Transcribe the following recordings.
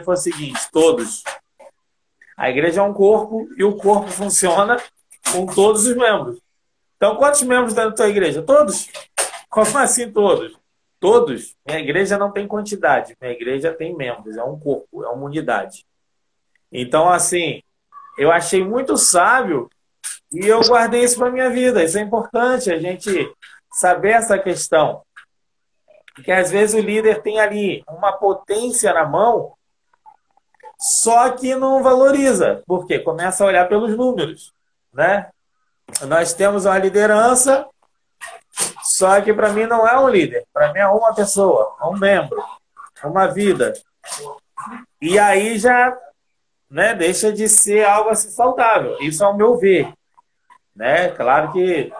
foi o seguinte, todos. A igreja é um corpo e o corpo funciona com todos os membros. Então, quantos membros tem na tua igreja? Todos. Como assim todos? Todos. Minha igreja não tem quantidade. Minha igreja tem membros. É um corpo, é uma unidade. Então, assim, eu achei muito sábio e eu guardei isso para minha vida. Isso é importante, a gente saber essa questão. Porque às vezes o líder tem ali uma potência na mão, só que não valoriza. Por quê? Começa a olhar pelos números, né? Nós temos uma liderança, só que para mim não é um líder. Para mim é uma pessoa, um membro, uma vida. E aí já, né, deixa de ser algo assim saudável. Isso é o meu ver, né? Claro que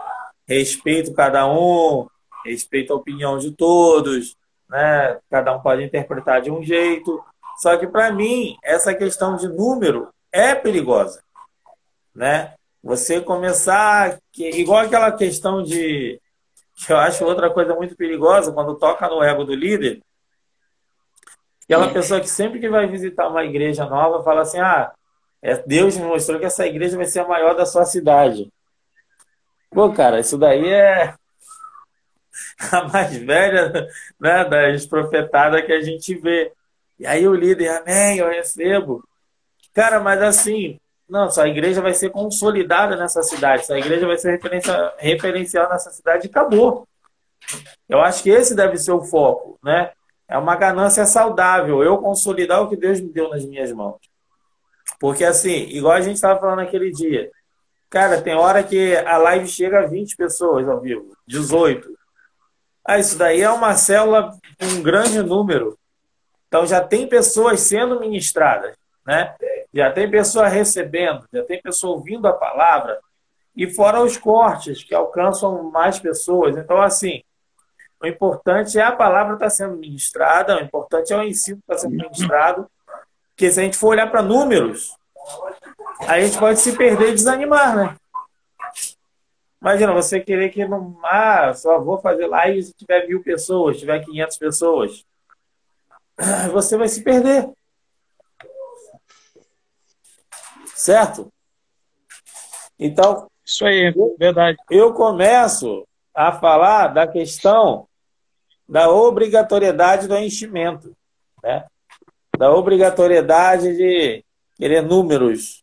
respeito cada um, respeito a opinião de todos, né? Cada um pode interpretar de um jeito. Só que para mim essa questão de número é perigosa, né? Você começar igual aquela questão de que eu acho outra coisa muito perigosa quando toca no ego do líder, aquela pessoa que sempre que vai visitar uma igreja nova fala assim: ah, Deus me mostrou que essa igreja vai ser a maior da sua cidade. Pô, cara, isso daí é a mais velha, né, das profetadas que a gente vê. E aí o líder, amém, eu recebo. Cara, mas assim, não, sua igreja vai ser consolidada nessa cidade, sua igreja vai ser referencial nessa cidade e acabou. Eu acho que esse deve ser o foco, né? É uma ganância saudável, eu consolidar o que Deus me deu nas minhas mãos. Porque assim, igual a gente estava falando naquele dia, cara, tem hora que a live chega a 20 pessoas ao vivo, 18. Ah, isso daí é uma célula com um grande número. Então já tem pessoas sendo ministradas, né? Já tem pessoa recebendo, já tem pessoa ouvindo a palavra, e fora os cortes que alcançam mais pessoas. Então, assim, o importante é a palavra estar sendo ministrada, o importante é o ensino que está sendo ministrado, porque se a gente for olhar para números, a gente pode se perder e desanimar, né? Imagina, você querer que não, só vou fazer live se tiver 1.000 pessoas, tiver 500 pessoas. Você vai se perder. Certo? Então, Isso aí, verdade. eu começo a falar da questão da obrigatoriedade do enchimento, né? Da obrigatoriedade de querer números.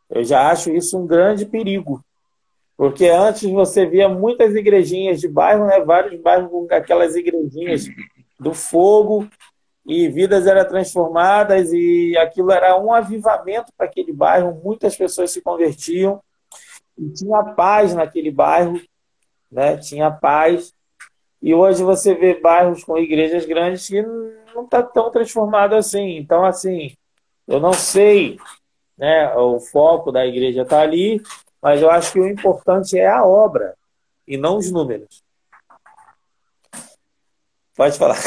Eu já acho isso um grande perigo. Porque antes você via muitas igrejinhas de bairro, né? Vários bairros com aquelas igrejinhas do fogo, e vidas eram transformadas, e aquilo era um avivamento para aquele bairro, muitas pessoas se convertiam, e tinha paz naquele bairro, né? Tinha paz. E hoje você vê bairros com igrejas grandes que não está tão transformado assim. Então, assim, eu não sei, né? O foco da igreja está ali, mas eu acho que o importante é a obra e não os números. Pode falar.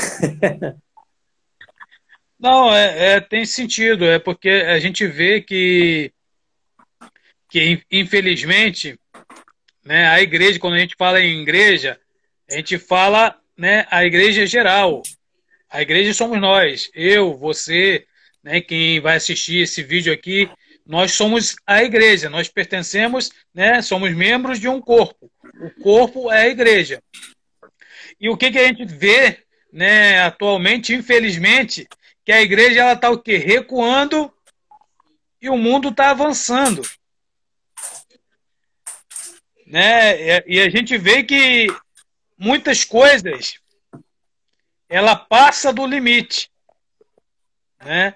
Não, tem sentido, é porque a gente vê que infelizmente, né, a igreja, quando a gente fala em igreja, a gente fala, né, a igreja geral. A igreja somos nós, eu, você, né, quem vai assistir esse vídeo aqui, nós somos a igreja, nós pertencemos, né, somos membros de um corpo. O corpo é a igreja. E o que a gente vê, né, atualmente, infelizmente, que a igreja ela está o quê? Recuando e o mundo está avançando. Né? E a gente vê que muitas coisas ela passa do limite. Né?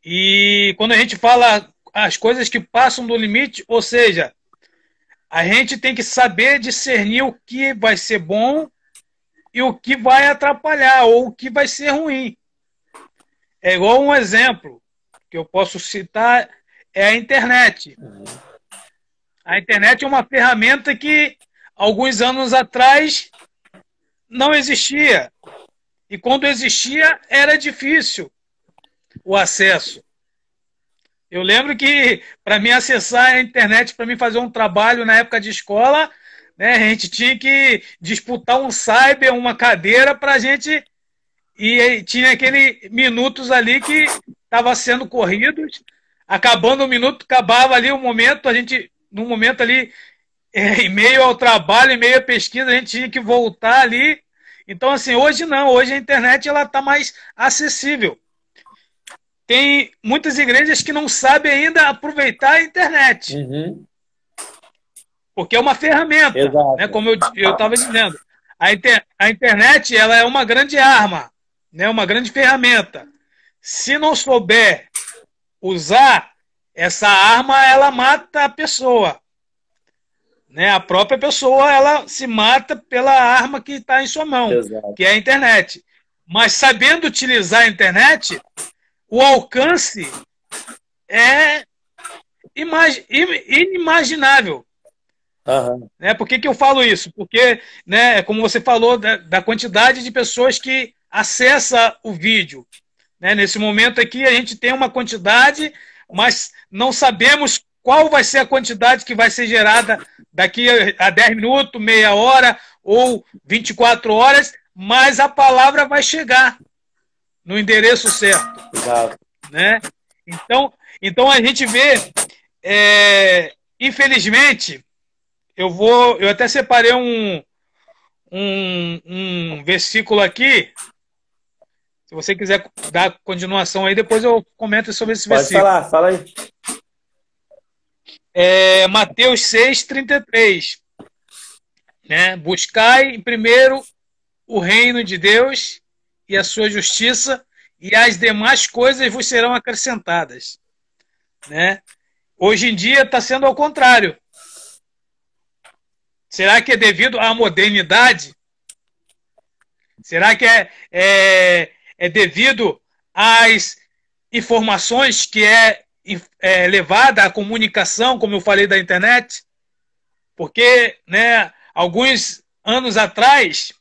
E quando a gente fala as coisas que passam do limite, ou seja, a gente tem que saber discernir o que vai ser bom e o que vai atrapalhar, ou o que vai ser ruim. É igual um exemplo que eu posso citar, é a internet. A internet é uma ferramenta que alguns anos atrás não existia. E quando existia, era difícil o acesso. Eu lembro que para mim acessar a internet, para mim fazer um trabalho na época de escola, né, a gente tinha que disputar um uma cadeira para a gente. E tinha aqueles minutos ali que estavam sendo corridos, acabando o minuto, acabava ali o momento, a gente, no momento ali, em meio ao trabalho, em meio à pesquisa, a gente tinha que voltar ali. Então, assim, hoje não, hoje a internet ela está mais acessível. Tem muitas igrejas que não sabem ainda aproveitar a internet. Uhum. Porque é uma ferramenta, né? Como eu estava dizendo. A internet ela é uma grande arma, né? Uma grande ferramenta. Se não souber usar essa arma, ela mata a pessoa. Né? A própria pessoa ela se mata pela arma que está em sua mão, que é a internet. Mas sabendo utilizar a internet, o alcance é inimaginável. Uhum. Né? Por que eu falo isso? Porque, né, como você falou, da quantidade de pessoas que acessa o vídeo. Né? Nesse momento aqui, a gente tem uma quantidade, mas não sabemos qual vai ser a quantidade que vai ser gerada daqui a 10 minutos, meia hora ou 24 horas, mas a palavra vai chegar no endereço certo. Exato. Né? Então a gente vê, infelizmente, eu até separei um versículo aqui. Se você quiser dar continuação aí, depois eu comento sobre esse versículo. Pode falar, fala aí. Mateus 6:33. Né? Buscai primeiro o reino de Deus e a sua justiça, e as demais coisas vos serão acrescentadas. Né? Hoje em dia está sendo ao contrário. Será que é devido à modernidade? Será que é devido às informações que é levada à comunicação, como eu falei da internet? Porque, né, alguns anos atrás,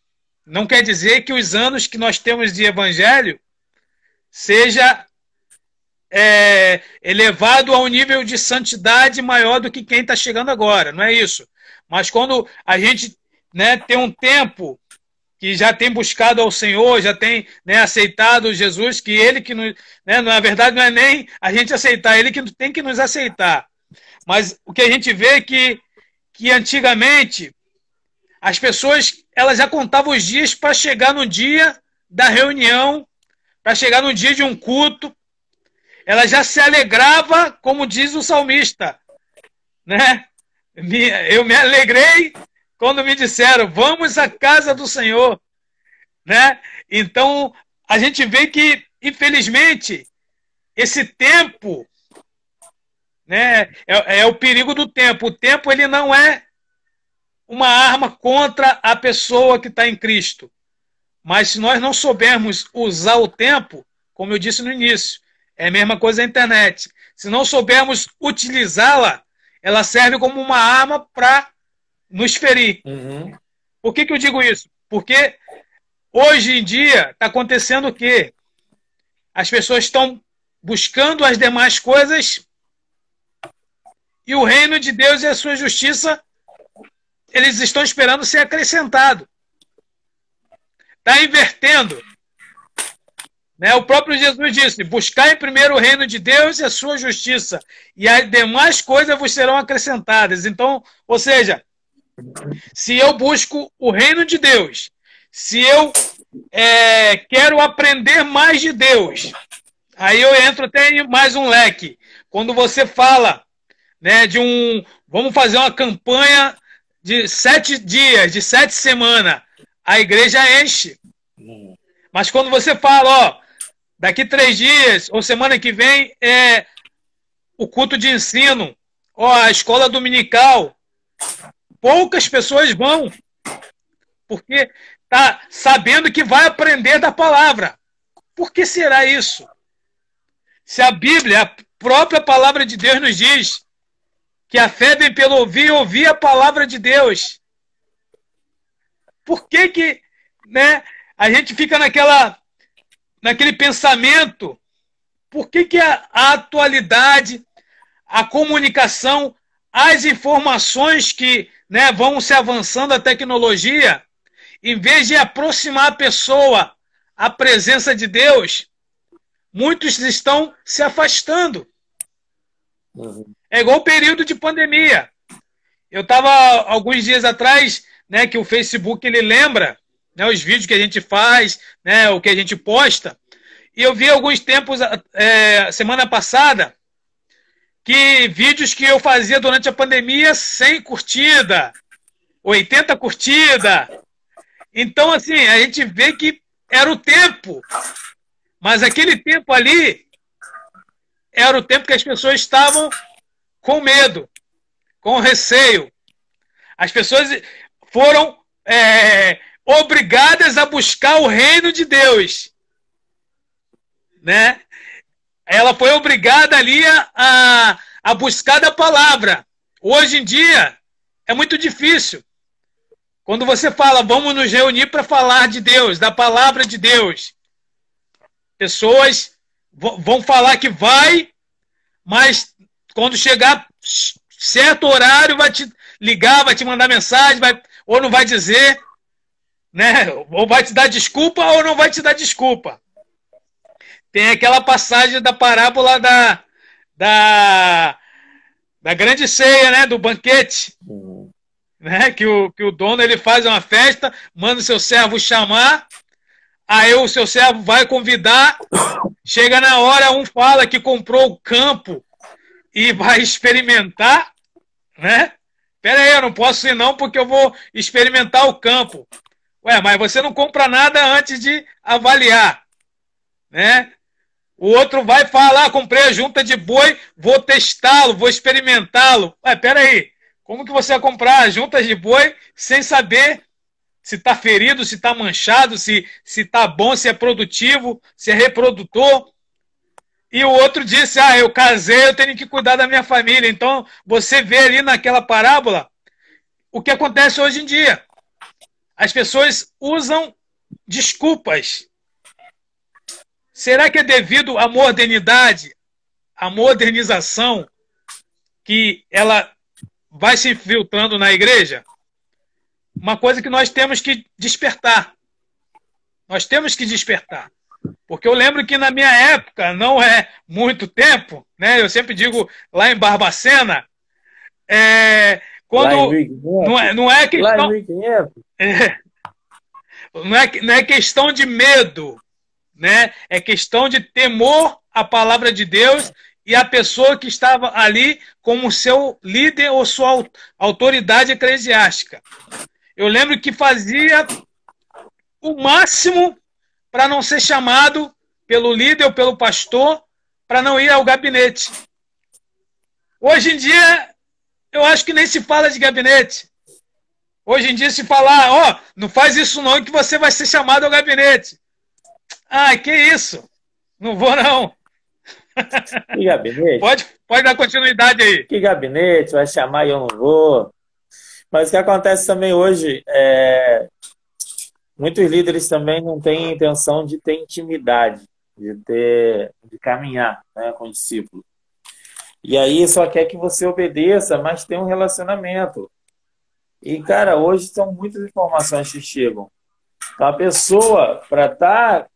não quer dizer que os anos que nós temos de evangelho seja elevado a um nível de santidade maior do que quem está chegando agora. Não é isso. Mas quando a gente, né, tem um tempo que já tem buscado ao Senhor, já tem, né, aceitado Jesus, que Ele que nos... Né, na verdade, não é nem a gente aceitar, Ele que tem que nos aceitar. Mas o que a gente vê é que antigamente as pessoas elas já contavam os dias para chegar no dia da reunião, para chegar no dia de um culto. Ela já se alegrava, como diz o salmista, né? Eu me alegrei quando me disseram, vamos à casa do Senhor. Né? Então, a gente vê que, infelizmente, esse tempo, né, é o perigo do tempo. O tempo ele não é uma arma contra a pessoa que está em Cristo. Mas se nós não soubermos usar o tempo, como eu disse no início, é a mesma coisa a internet. Se não soubermos utilizá-la, ela serve como uma arma para nos ferir. Uhum. Por que eu digo isso? Porque hoje em dia está acontecendo o quê? As pessoas estão buscando as demais coisas e o reino de Deus e a sua justiça eles estão esperando ser acrescentado. Está invertendo. Né? O próprio Jesus disse, buscai primeiro o reino de Deus e a sua justiça, e as demais coisas vos serão acrescentadas. Então, ou seja, se eu busco o reino de Deus, se eu quero aprender mais de Deus, aí eu entro até em mais um leque. Quando você fala, né, vamos fazer uma campanha de 7 dias, de 7 semanas, a igreja enche. Mas quando você fala, ó, daqui 3 dias, ou semana que vem, o culto de ensino, ó, a escola dominical, poucas pessoas vão, porque tá sabendo que vai aprender da palavra. Por que será isso? Se a Bíblia, a própria palavra de Deus nos diz que a fé vem pelo ouvir e ouvir a palavra de Deus. Por que né, a gente fica naquele pensamento? Por que a atualidade, a comunicação, as informações que, né, vão se avançando a tecnologia, em vez de aproximar a pessoa à presença de Deus, muitos estão se afastando. Uhum. É igual o período de pandemia. Eu estava, alguns dias atrás, né, que o Facebook ele lembra, né, os vídeos que a gente faz, né, o que a gente posta. E eu vi alguns tempos, semana passada, que vídeos que eu fazia durante a pandemia 100 curtida, 80 curtida. Então, assim, a gente vê que era o tempo. Mas aquele tempo ali era o tempo que as pessoas estavam com medo, com receio. As pessoas foram obrigadas a buscar o reino de Deus, né? Ela foi obrigada ali a buscar da palavra. Hoje em dia é muito difícil. Quando você fala, vamos nos reunir para falar de Deus, da palavra de Deus, pessoas vão falar que vai, mas quando chegar certo horário vai te ligar, vai te mandar mensagem, ou não vai dizer, né? Ou vai te dar desculpa ou não vai te dar desculpa. Tem aquela passagem da parábola da grande ceia, né? Do banquete. Né? Que o dono ele faz uma festa, manda o seu servo chamar, aí o seu servo vai convidar, chega na hora, um fala que comprou o campo e vai experimentar, né? Pera aí, eu não posso ir não porque eu vou experimentar o campo. Ué, mas você não compra nada antes de avaliar, né? O outro vai falar, comprei a junta de boi, vou testá-lo, vou experimentá-lo. Ué, pera aí, como que você vai comprar a junta de boi sem saber se está ferido, se está manchado, se está bom, se é produtivo, se é reprodutor? E o outro disse, eu casei, eu tenho que cuidar da minha família. Então, você vê ali naquela parábola o que acontece hoje em dia. As pessoas usam desculpas. Será que é devido à modernidade, à modernização, que ela vai se infiltrando na igreja? Uma coisa que nós temos que despertar. Nós temos que despertar. Porque eu lembro que na minha época, não é muito tempo, né? Eu sempre digo lá em Barbacena, quando não é questão, não é questão de medo, né? É questão de temor à palavra de Deus e a pessoa que estava ali como seu líder ou sua autoridade eclesiástica. Eu lembro que fazia o máximo para não ser chamado pelo líder ou pelo pastor, para não ir ao gabinete. Hoje em dia, eu acho que nem se fala de gabinete. Hoje em dia se fala, não faz isso não, que você vai ser chamado ao gabinete. Que isso? Não vou não. Que gabinete? Pode dar continuidade aí. Que gabinete? Vai chamar e eu não vou. Mas o que acontece também hoje muitos líderes também não têm intenção de ter intimidade, de caminhar, né, com o discípulo. E aí só quer que você obedeça, mas tem um relacionamento. E, cara, hoje são muitas informações que chegam. Então, a pessoa, para estar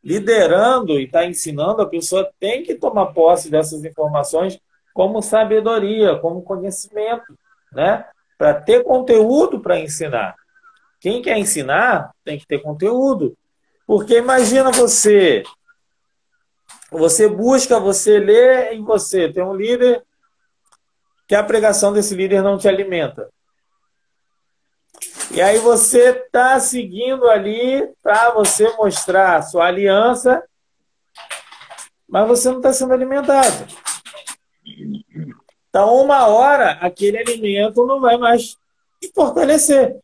liderando e estar ensinando, a pessoa tem que tomar posse dessas informações como sabedoria, como conhecimento, né? Para ter conteúdo para ensinar. Quem quer ensinar tem que ter conteúdo. Porque imagina você busca, você lê em você. Tem um líder que a pregação desse líder não te alimenta. E aí você está seguindo ali para você mostrar a sua aliança, mas você não está sendo alimentado. Então, uma hora, aquele alimento não vai mais te fortalecer.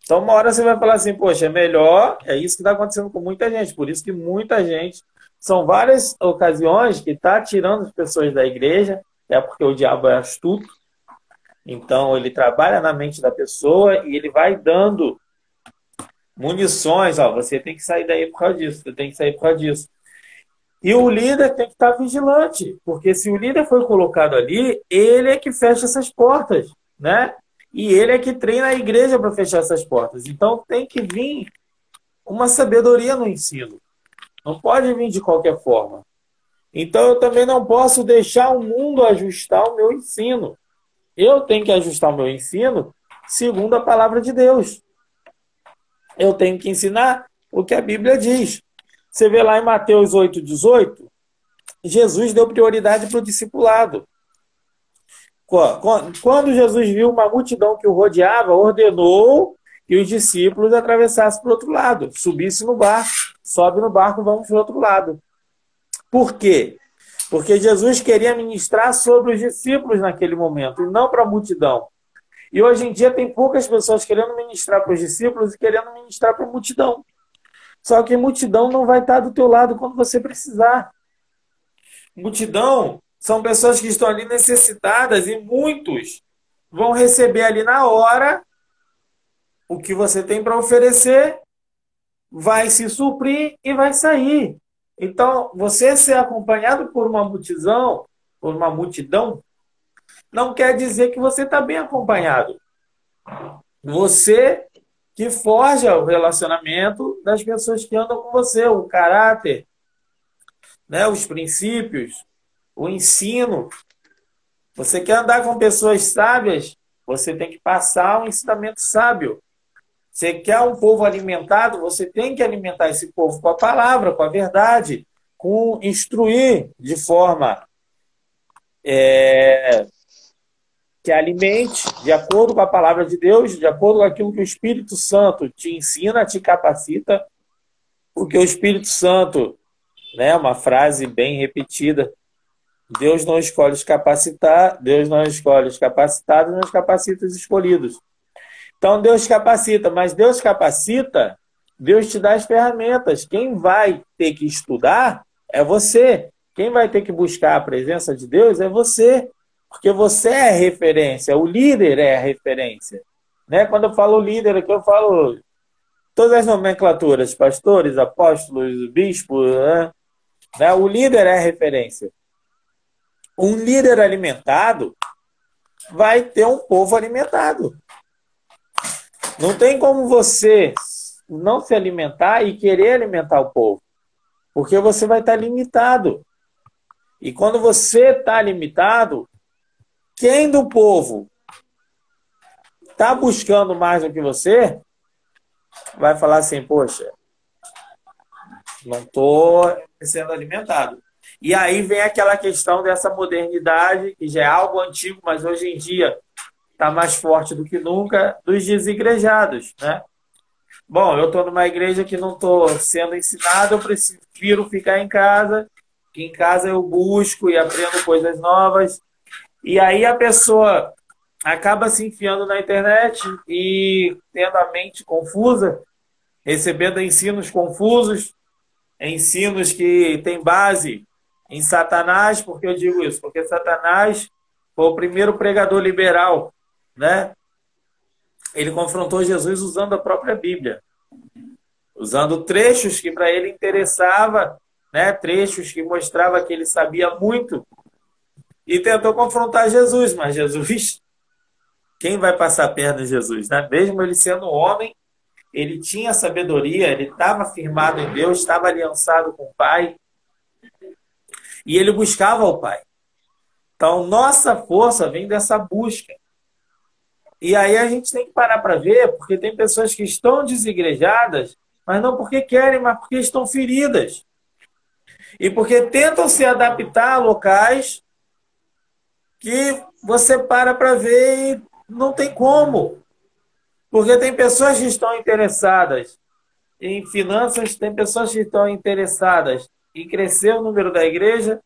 Então, uma hora você vai falar assim, poxa, é melhor... É isso que está acontecendo com muita gente. Por isso que muita gente... São várias ocasiões que está tirando as pessoas da igreja, porque o diabo é astuto. Então, ele trabalha na mente da pessoa e ele vai dando munições. Você tem que sair daí por causa disso, você tem que sair por causa disso. E o líder tem que estar vigilante, porque se o líder foi colocado ali, ele é que fecha essas portas, né? E ele é que treina a igreja para fechar essas portas. Então tem que vir uma sabedoria no ensino. Não pode vir de qualquer forma. Então eu também não posso deixar o mundo ajustar o meu ensino. Eu tenho que ajustar o meu ensino segundo a palavra de Deus. Eu tenho que ensinar o que a Bíblia diz. Você vê lá em Mateus 8,18, Jesus deu prioridade para o discipulado. Quando Jesus viu uma multidão que o rodeava, ordenou que os discípulos atravessassem para o outro lado. Subisse no barco, sobe no barco, vamos para o outro lado. Por quê? Porque Jesus queria ministrar sobre os discípulos naquele momento, e não para a multidão. E hoje em dia tem poucas pessoas querendo ministrar para os discípulos e querendo ministrar para a multidão. Só que multidão não vai estar do teu lado quando você precisar. Multidão são pessoas que estão ali necessitadas e muitos vão receber ali na hora o que você tem para oferecer, vai se suprir e vai sair. Então, você ser acompanhado por uma multidão, não quer dizer que você está bem acompanhado. Você que forja o relacionamento das pessoas que andam com você, o caráter, né, os princípios, o ensino. Você quer andar com pessoas sábias, você tem que passar um ensinamento sábio. Você quer um povo alimentado, você tem que alimentar esse povo com a palavra, com a verdade, com instruir de forma que alimente, de acordo com a palavra de Deus, de acordo com aquilo que o Espírito Santo te ensina, te capacita, porque o Espírito Santo, né, uma frase bem repetida, Deus não escolhe os capacitados, Deus não escolhe os capacitados, mas capacita os escolhidos. Então Deus capacita, mas Deus capacita, Deus te dá as ferramentas. Quem vai ter que estudar é você. Quem vai ter que buscar a presença de Deus é você. Porque você é a referência, o líder é a referência. Né? Quando eu falo líder aqui, eu falo todas as nomenclaturas, pastores, apóstolos, bispos, né? O líder é a referência. Um líder alimentado vai ter um povo alimentado. Não tem como você não se alimentar e querer alimentar o povo, porque você vai estar limitado. E quando você está limitado, quem do povo está buscando mais do que você, vai falar assim, poxa, não estou sendo alimentado. E aí vem aquela questão dessa modernidade, que já é algo antigo, mas hoje em dia está mais forte do que nunca, dos desigrejados, né? Bom, eu estou numa igreja que não estou sendo ensinado, eu prefiro ficar em casa, que em casa eu busco e aprendo coisas novas. E aí a pessoa acaba se enfiando na internet e tendo a mente confusa, recebendo ensinos confusos, ensinos que têm base em Satanás. Por que eu digo isso? Porque Satanás foi o primeiro pregador liberal, né? Ele confrontou Jesus usando a própria Bíblia, usando trechos que para ele interessava, né? Trechos que mostrava que ele sabia muito, e tentou confrontar Jesus. Mas Jesus, quem vai passar a perna em Jesus, né? Mesmo ele sendo homem, ele tinha sabedoria, ele estava firmado em Deus, estava aliançado com o Pai, e ele buscava o Pai. Então, nossa força vem dessa busca. E aí a gente tem que parar para ver, porque tem pessoas que estão desigrejadas, mas não porque querem, mas porque estão feridas. E porque tentam se adaptar a locais que você para ver e não tem como. Porque tem pessoas que estão interessadas em finanças, tem pessoas que estão interessadas em crescer o número da igreja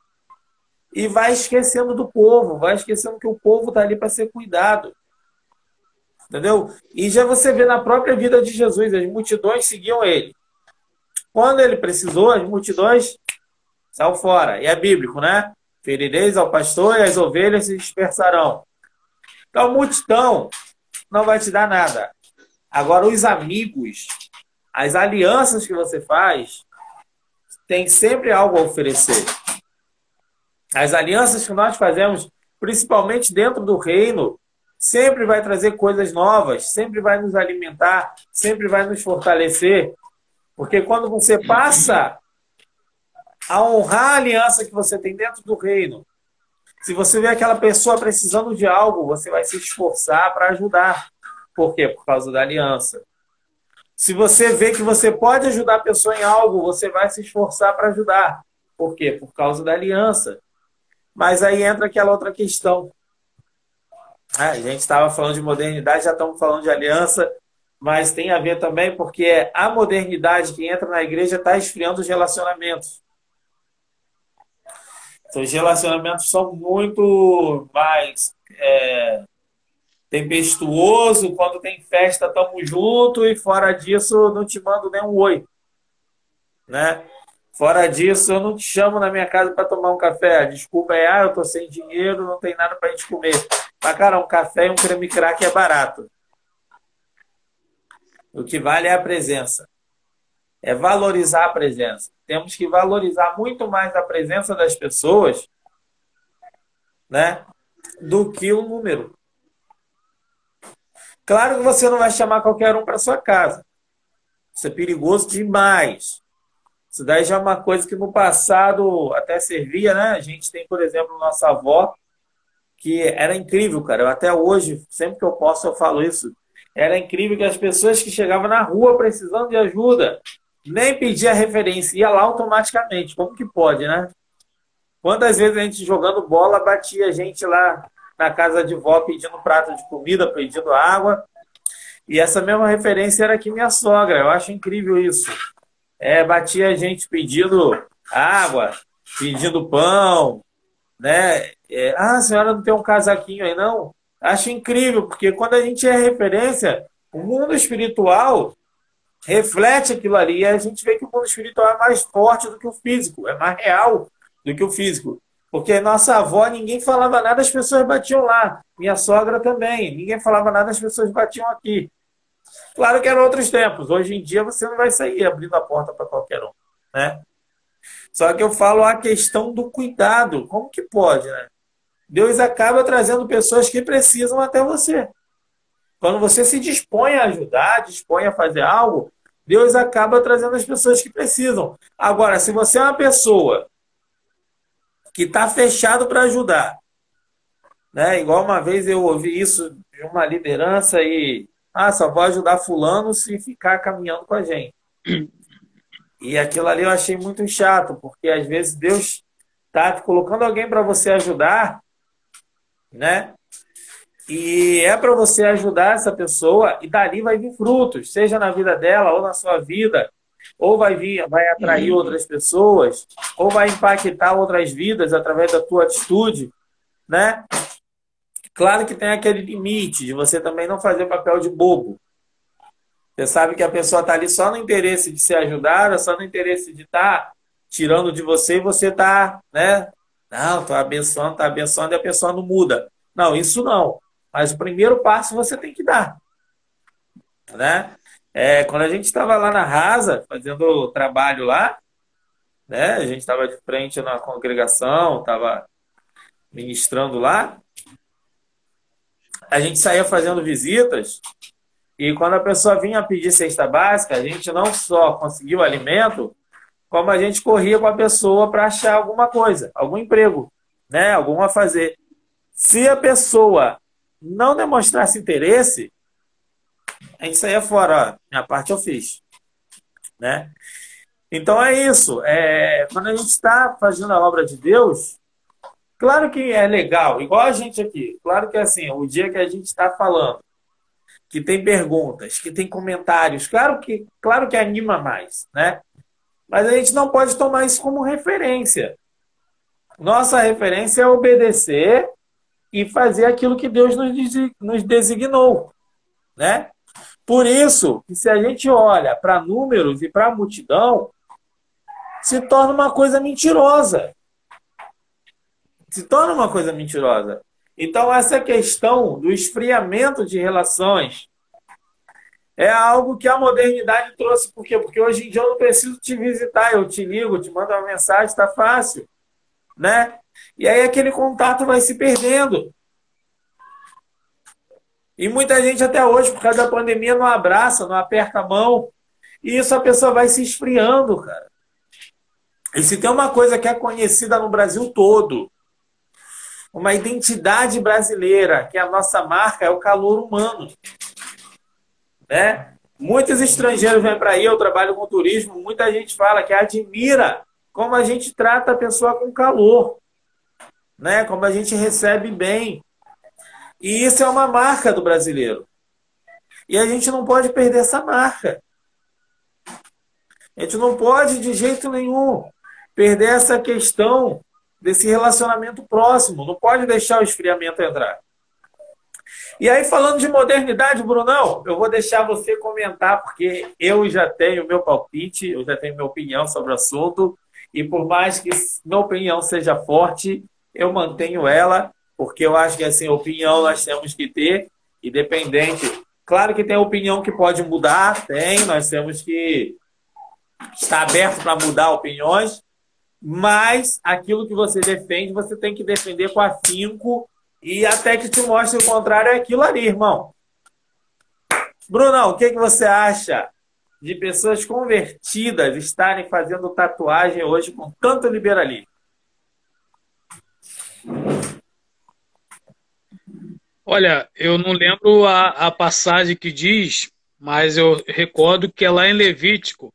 e vai esquecendo do povo, vai esquecendo que o povo está ali para ser cuidado. Entendeu? E já você vê na própria vida de Jesus, as multidões seguiam ele. Quando ele precisou, as multidões saíram fora. E é bíblico, né? Ferireis ao pastor e as ovelhas se dispersarão. Então, a multidão não vai te dar nada. Agora, os amigos, as alianças que você faz, tem sempre algo a oferecer. As alianças que nós fazemos, principalmente dentro do reino, sempre vai trazer coisas novas, sempre vai nos alimentar, sempre vai nos fortalecer. Porque quando você passa a honrar a aliança que você tem dentro do reino. Se você vê aquela pessoa precisando de algo, você vai se esforçar para ajudar. Por quê? Por causa da aliança. Se você vê que você pode ajudar a pessoa em algo, você vai se esforçar para ajudar. Por quê? Por causa da aliança. Mas aí entra aquela outra questão. A gente estava falando de modernidade, já estamos falando de aliança, mas tem a ver também porque a modernidade que entra na igreja está esfriando os relacionamentos. Então, os relacionamentos são muito mais tempestuoso. Quando tem festa, estamos juntos, e fora disso, não te mando nem um oi. Né? Fora disso, eu não te chamo na minha casa para tomar um café. Desculpa, eu estou sem dinheiro, não tem nada para a gente comer. Mas, cara, um café e um creme crack é barato. O que vale é a presença. É valorizar a presença. Temos que valorizar muito mais a presença das pessoas, né, do que o número. Claro que você não vai chamar qualquer um para sua casa. Isso é perigoso demais. Isso daí já é uma coisa que no passado até servia, né? A gente tem, por exemplo, nossa avó, que era incrível, cara. Eu, até hoje, sempre que eu posso, eu falo isso. Era incrível que as pessoas que chegavam na rua precisando de ajuda, nem pedia referência, ia lá automaticamente. Como que pode, né? Quantas vezes a gente jogando bola batia a gente lá na casa de vó pedindo prato de comida, pedindo água. E essa mesma referência era aqui minha sogra. Eu acho incrível isso. Batia a gente pedindo água, pedindo pão, né? A senhora não tem um casaquinho aí, não? Acho incrível, porque quando a gente é referência, o mundo espiritual reflete aquilo ali, e a gente vê que o mundo espiritual é mais forte do que o físico, é mais real do que o físico. Porque nossa avó, ninguém falava nada, as pessoas batiam lá. Minha sogra também, ninguém falava nada, as pessoas batiam aqui. Claro que eram outros tempos. Hoje em dia você não vai sair abrindo a porta para qualquer um, né? Só que eu falo a questão do cuidado. Como que pode, né? Deus acaba trazendo pessoas que precisam até você. Quando você se dispõe a ajudar, dispõe a fazer algo, Deus acaba trazendo as pessoas que precisam. Agora, se você é uma pessoa que está fechado para ajudar, né? Igual uma vez eu ouvi isso de uma liderança e só vou ajudar fulano se ficar caminhando com a gente. E aquilo ali eu achei muito chato, porque às vezes Deus está colocando alguém para você ajudar, né? E é para você ajudar essa pessoa e dali vai vir frutos, seja na vida dela ou na sua vida, ou vai atrair outras pessoas, ou vai impactar outras vidas através da tua atitude, né? Claro que tem aquele limite de você também não fazer papel de bobo. Você sabe que a pessoa está ali só no interesse de ser ajudada, só no interesse de estar tirando de você, e você está, né? Não, estou abençoando, e a pessoa não muda. Não, isso não. Mas o primeiro passo você tem que dar, né? Quando a gente estava lá na Rasa, fazendo o trabalho lá, né? A gente estava de frente na congregação, estava ministrando lá. A gente saía fazendo visitas e quando a pessoa vinha pedir cesta básica, a gente não só conseguia o alimento, como a gente corria com a pessoa para achar alguma coisa, algum emprego, né? Algum a fazer. Se a pessoa não demonstrasse interesse, a gente saía fora. Minha parte eu fiz, né? Então é isso. Quando a gente está fazendo a obra de Deus, claro que é legal, igual a gente aqui. Claro que é assim, o dia que a gente está falando, que tem perguntas, que tem comentários, claro que anima mais, né? Mas a gente não pode tomar isso como referência. Nossa referência é obedecer e fazer aquilo que Deus nos designou, né? Por isso, que se a gente olha para números e para a multidão, se torna uma coisa mentirosa. Se torna uma coisa mentirosa. Então, essa questão do esfriamento de relações é algo que a modernidade trouxe. Por quê? Porque hoje em dia eu não preciso te visitar, eu te ligo, te mando uma mensagem, está fácil, né? E aí aquele contato vai se perdendo. E muita gente até hoje, por causa da pandemia, não abraça, não aperta a mão. E isso a pessoa vai se esfriando, cara. E se tem uma coisa que é conhecida no Brasil todo, uma identidade brasileira, que é a nossa marca, é o calor humano. Né? Muitos estrangeiros vêm para aí, eu trabalho com turismo, muita gente fala que admira como a gente trata a pessoa com calor, né? Como a gente recebe bem. E isso é uma marca do brasileiro. E a gente não pode perder essa marca. A gente não pode, de jeito nenhum, perder essa questão desse relacionamento próximo. Não pode deixar o esfriamento entrar. E aí, falando de modernidade, Brunão, eu vou deixar você comentar, porque eu já tenho meu palpite, eu já tenho minha opinião sobre o assunto, e por mais que minha opinião seja forte, eu mantenho ela, porque eu acho que, assim, opinião nós temos que ter, independente. Claro que tem opinião que pode mudar, nós temos que estar aberto para mudar opiniões, mas aquilo que você defende, você tem que defender com afinco, e até que te mostre o contrário é aquilo ali, irmão. Brunão, o que você acha de pessoas convertidas estarem fazendo tatuagem hoje com tanto liberalismo? Olha, eu não lembro a passagem que diz, mas eu recordo que é lá em Levítico.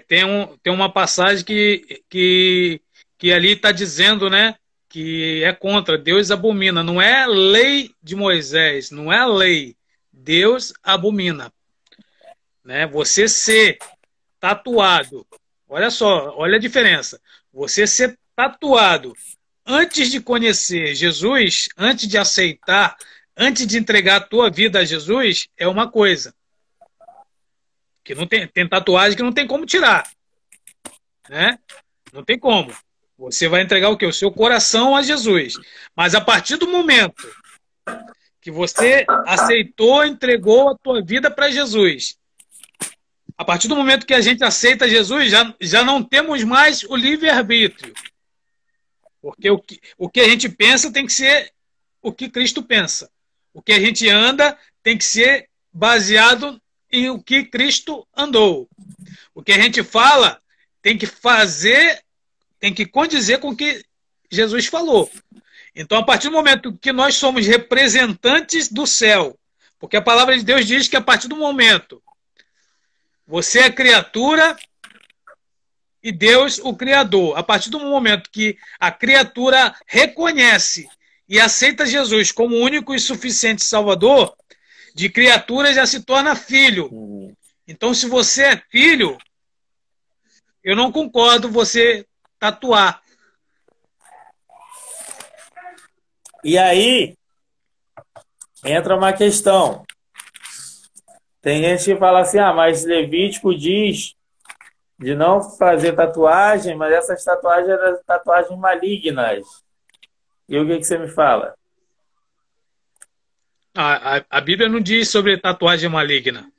Tem uma passagem que ali está dizendo, né? Que é contra, Deus abomina. Não é a lei de Moisés, não é a lei. Deus abomina. Né? Você ser tatuado, olha só, olha a diferença. Você ser tatuado antes de conhecer Jesus, antes de aceitar, antes de entregar a tua vida a Jesus, é uma coisa. Que não tem tatuagem que não tem como tirar. Né? Não tem como. Você vai entregar o quê? O seu coração a Jesus. Mas a partir do momento que você aceitou, entregou a tua vida para Jesus, a partir do momento que a gente aceita Jesus, já não temos mais o livre-arbítrio. Porque o que a gente pensa tem que ser o que Cristo pensa. O que a gente anda tem que ser baseado em o que Cristo andou. O que a gente fala tem que fazer, tem que condizer com o que Jesus falou. Então, a partir do momento que nós somos representantes do céu, porque a palavra de Deus diz que a partir do momento você é criatura e Deus o Criador. A partir do momento que a criatura reconhece e aceita Jesus como o único e suficiente Salvador, de criatura já se torna filho. Então, se você é filho, eu não concordo você tatuar. E aí, entra uma questão. Tem gente que fala assim, mas Levítico diz de não fazer tatuagem, mas essas tatuagens eram tatuagens malignas. E o que você me fala? A Bíblia não diz sobre tatuagem maligna.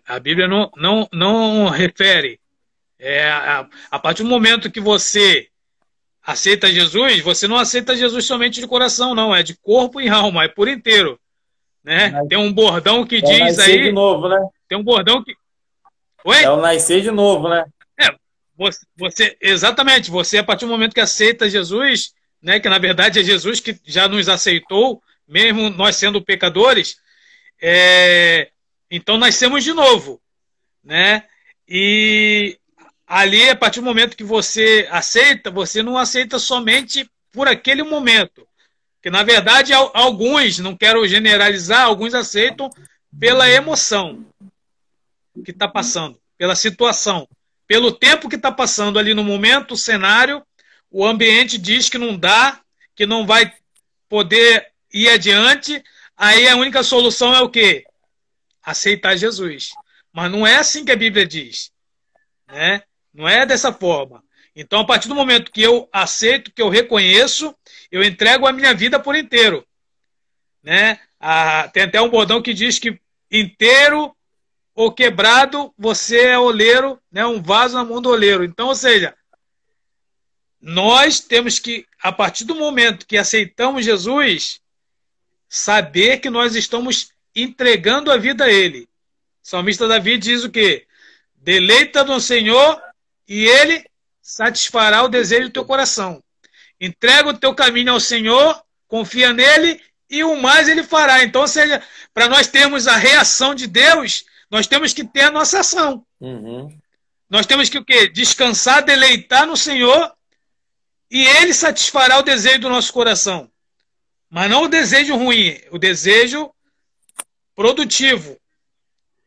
A Bíblia não refere. A partir do momento que você aceita Jesus, você não aceita Jesus somente de coração, não. É de corpo e alma, é por inteiro. Né? Tem um bordão que diz aí... de novo, né? Tem um bordão que... Oi? É o nascer de novo, né? Exatamente. Você, a partir do momento que aceita Jesus, né, que na verdade é Jesus que já nos aceitou, mesmo nós sendo pecadores, então nascemos de novo. Né? E ali, a partir do momento que você aceita, você não aceita somente por aquele momento. Que, na verdade, alguns, não quero generalizar, alguns aceitam pela emoção que está passando, pela situação, pelo tempo que está passando ali no momento, o cenário, o ambiente diz que não dá, que não vai poder ir adiante, aí a única solução é o quê? Aceitar Jesus. Mas não é assim que a Bíblia diz. Né? Não é dessa forma. Então, a partir do momento que eu aceito, que eu reconheço, eu entrego a minha vida por inteiro. Né? Tem até um bordão que diz que inteiro ou quebrado, você é oleiro, né? Um vaso na mão do oleiro. Então, ou seja, nós temos que, a partir do momento que aceitamos Jesus, saber que nós estamos entregando a vida a Ele. O salmista Davi diz o quê? Deleita no Senhor e Ele satisfará o desejo do teu coração. Entrega o teu caminho ao Senhor, confia nele e o mais Ele fará. Então, ou seja, para nós termos a reação de Deus, nós temos que ter a nossa ação. Nós temos que o quê? Descansar, deleitar no Senhor e Ele satisfará o desejo do nosso coração. Mas não o desejo ruim, o desejo produtivo.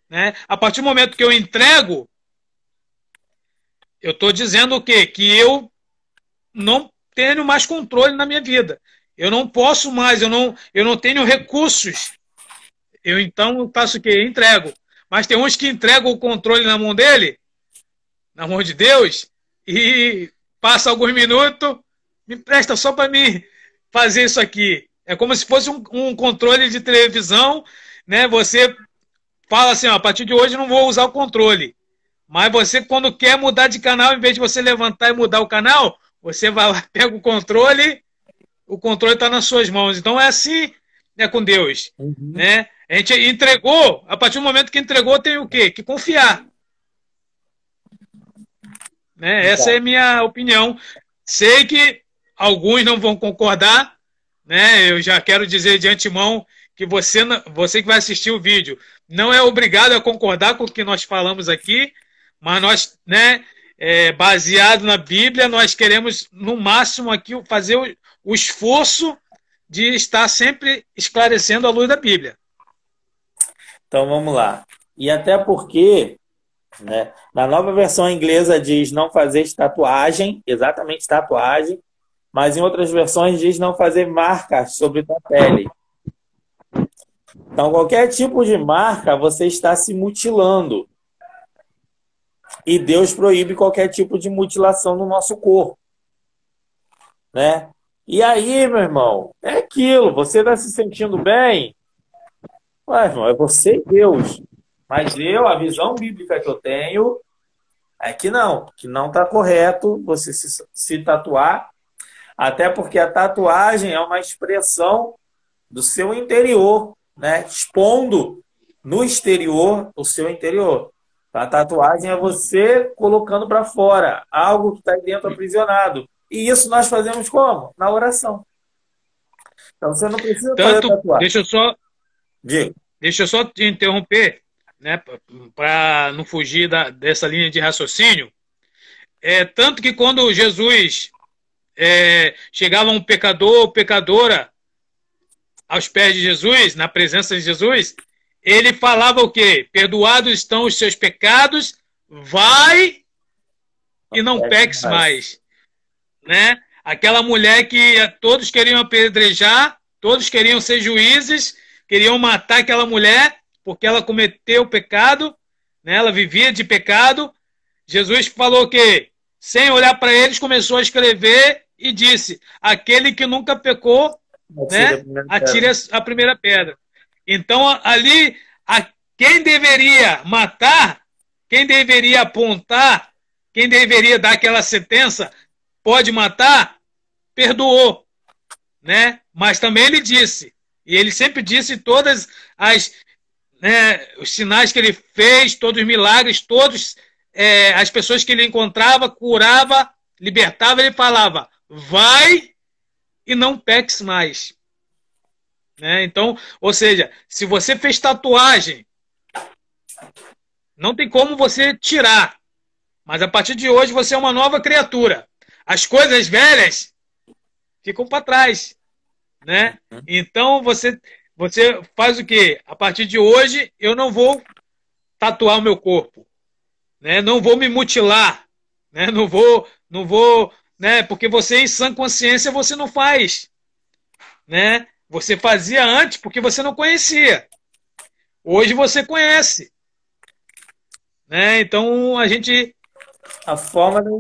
Né? A partir do momento que eu entrego, eu estou dizendo o quê? Que eu não tenho mais controle na minha vida. Eu não posso mais, eu não tenho recursos. Eu então faço o quê? Entrego. Mas tem uns que entregam o controle na mão dele, na mão de Deus, e passa alguns minutos, me presta só para mim fazer isso aqui. É como se fosse um controle de televisão, né? Você fala assim, ó, a partir de hoje eu não vou usar o controle. Mas você, quando quer mudar de canal, em vez de você levantar e mudar o canal, você vai lá, pega o controle está nas suas mãos. Então é assim, né, com Deus. Né? A gente entregou, a partir do momento que entregou, tem o quê? Que confiar. Né? Essa é a minha opinião. Sei que alguns não vão concordar, né? Eu já quero dizer de antemão que você que vai assistir o vídeo não é obrigado a concordar com o que nós falamos aqui, mas nós, né, baseado na Bíblia, nós queremos, no máximo, aqui fazer o esforço de estar sempre esclarecendo a luz da Bíblia. Então, vamos lá. E até porque, né, na nova versão inglesa diz não fazer tatuagem, exatamente tatuagem, mas em outras versões diz não fazer marcas sobre tua pele. Então, qualquer tipo de marca, você está se mutilando. E Deus proíbe qualquer tipo de mutilação no nosso corpo. Né? E aí, meu irmão, é aquilo. Você está se sentindo bem? Ué, irmão, é você e Deus. Mas a visão bíblica que eu tenho é que não está correto você se tatuar. Até porque a tatuagem é uma expressão do seu interior, né? Expondo no exterior o seu interior. A tatuagem é você colocando para fora algo que está aí dentro aprisionado. E isso nós fazemos como? Na oração. Então você não precisa fazer tatuagem. Deixa eu só te interromper, né? Para não fugir dessa linha de raciocínio. Tanto que quando Jesus chegava um pecador ou pecadora aos pés de Jesus, na presença de Jesus, ele falava o quê? Perdoados estão os seus pecados, vai e não peques mais. Né? Aquela mulher que todos queriam apedrejar, todos queriam ser juízes, queriam matar aquela mulher porque ela cometeu pecado, né? Ela vivia de pecado. Jesus falou que, sem olhar para eles, começou a escrever e disse, aquele que nunca pecou, né? Atire a primeira pedra. Então, ali, quem deveria matar, quem deveria apontar, quem deveria dar aquela sentença, pode matar, perdoou. Né? Mas também ele disse, e ele sempre disse todas os sinais que ele fez, todos os milagres, todos as pessoas que ele encontrava, curava, libertava, ele falava, vai e não peques mais. Né? Então, ou seja, se você fez tatuagem, não tem como você tirar. Mas a partir de hoje você é uma nova criatura. As coisas velhas ficam para trás. Né? Então você faz o quê? A partir de hoje eu não vou tatuar o meu corpo. Né? Não vou me mutilar. Né? Não vou, né? Porque você em sã consciência você não faz. Né? Você fazia antes porque você não conhecia. Hoje você conhece. Né? Então a gente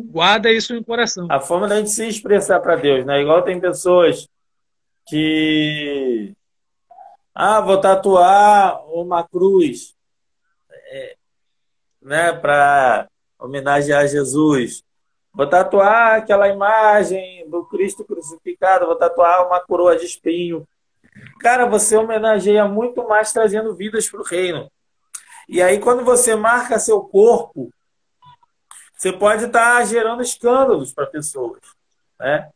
guarda isso no coração. A forma da gente se expressar para Deus, né? Igual tem pessoas que vou tatuar uma cruz, né? Para homenagear Jesus. Vou tatuar aquela imagem do Cristo crucificado, vou tatuar uma coroa de espinho. Cara, você homenageia muito mais trazendo vidas para o reino. E aí, quando você marca seu corpo, você pode estar gerando escândalos para pessoas, né?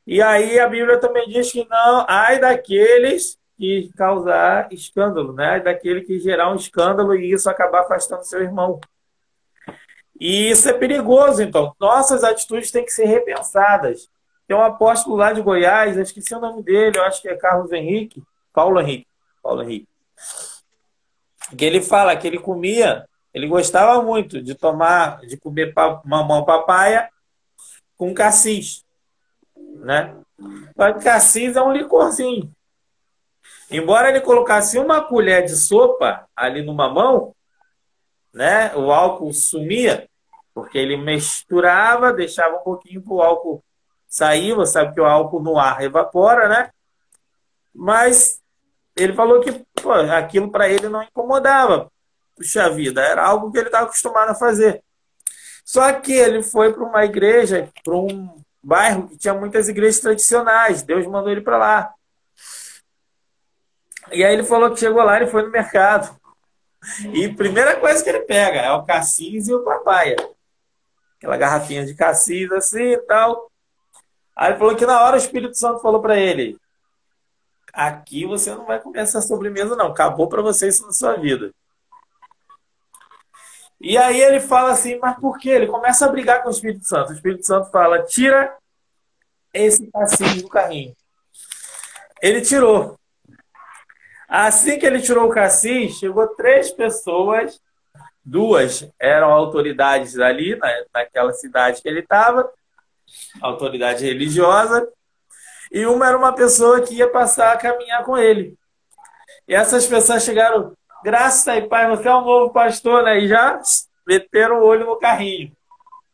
E aí a Bíblia também diz que não, ai daqueles que causar escândalo, né? Ai daquele que gerar um escândalo e isso acabar afastando seu irmão. E isso é perigoso, então. Nossas atitudes têm que ser repensadas. Tem um apóstolo lá de Goiás, eu esqueci o nome dele, eu acho que é Carlos Henrique, Paulo Henrique, que ele fala que ele comia, ele gostava muito de comer mamão papaya com cassis, né? Mas cassis é um licorzinho. Embora ele colocasse uma colher de sopa ali no mamão, né? O álcool sumia, porque ele misturava, deixava um pouquinho para o álcool sair. Você sabe que o álcool no ar evapora, né? Mas ele falou que pô, aquilo para ele não incomodava. Puxa vida, era algo que ele estava acostumado a fazer. Só que ele foi para uma igreja, para um bairro que tinha muitas igrejas tradicionais. Deus mandou ele para lá. E aí ele falou que chegou lá, ele foi no mercado. E a primeira coisa que ele pega é o cassis e o papaya. Aquela garrafinha de cassis assim e tal. Aí ele falou que na hora o Espírito Santo falou para ele: aqui você não vai comer essa sobremesa não, acabou para você isso na sua vida. E aí ele fala assim, mas por quê? Ele começa a brigar com o Espírito Santo. O Espírito Santo fala, tira esse cassis do carrinho. Ele tirou. Assim que ele tirou o cassis, chegou 3 pessoas, 2 eram autoridades ali, naquela cidade que ele estava, autoridade religiosa, e uma era uma pessoa que ia passar a caminhar com ele. E essas pessoas chegaram, graças a Pai, você é um novo pastor, né? E já meteram o olho no carrinho.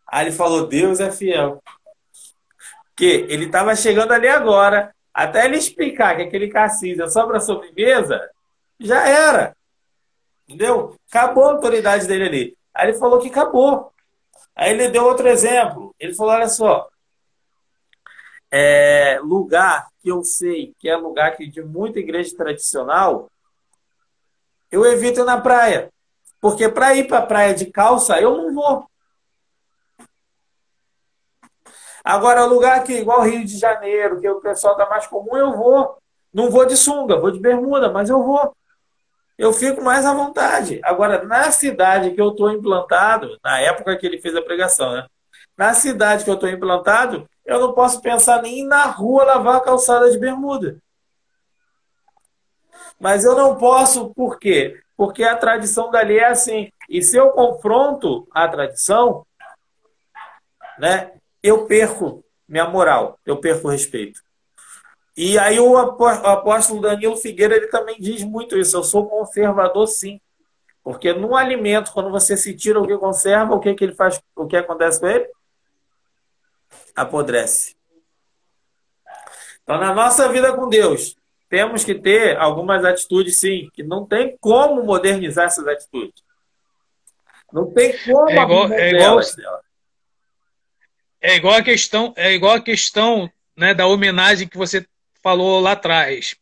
Aí ele falou, Deus é fiel. Porque ele estava chegando ali agora, até ele explicar que aquele cassis é só para sobremesa, já era. Entendeu? Acabou a autoridade dele ali. Aí ele falou que acabou. Aí ele deu outro exemplo. Ele falou, olha só, lugar que eu sei que é lugar que de muita igreja tradicional, eu evito ir na praia. Porque para ir para a praia de calça, eu não vou. Agora, lugar que, igual Rio de Janeiro, que o pessoal está mais comum, eu vou. Não vou de sunga, vou de bermuda, mas eu vou. Eu fico mais à vontade. Agora, na cidade que eu estou implantado, na época que ele fez a pregação, né? Na cidade que eu estou implantado, eu não posso pensar nem na rua lavar a calçada de bermuda. Mas eu não posso, por quê? Porque a tradição dali é assim. E se eu confronto a tradição, né, eu perco minha moral, eu perco o respeito. E aí o apóstolo Danilo Figueira, ele também diz muito isso. Eu sou conservador, sim. Porque num alimento, quando você se tira o que conserva, o que ele faz, o que acontece com ele? Apodrece. Então, na nossa vida com Deus, temos que ter algumas atitudes, sim, que não tem como modernizar essas atitudes. Não tem como é igual a questão, né, da homenagem que você falou lá atrás.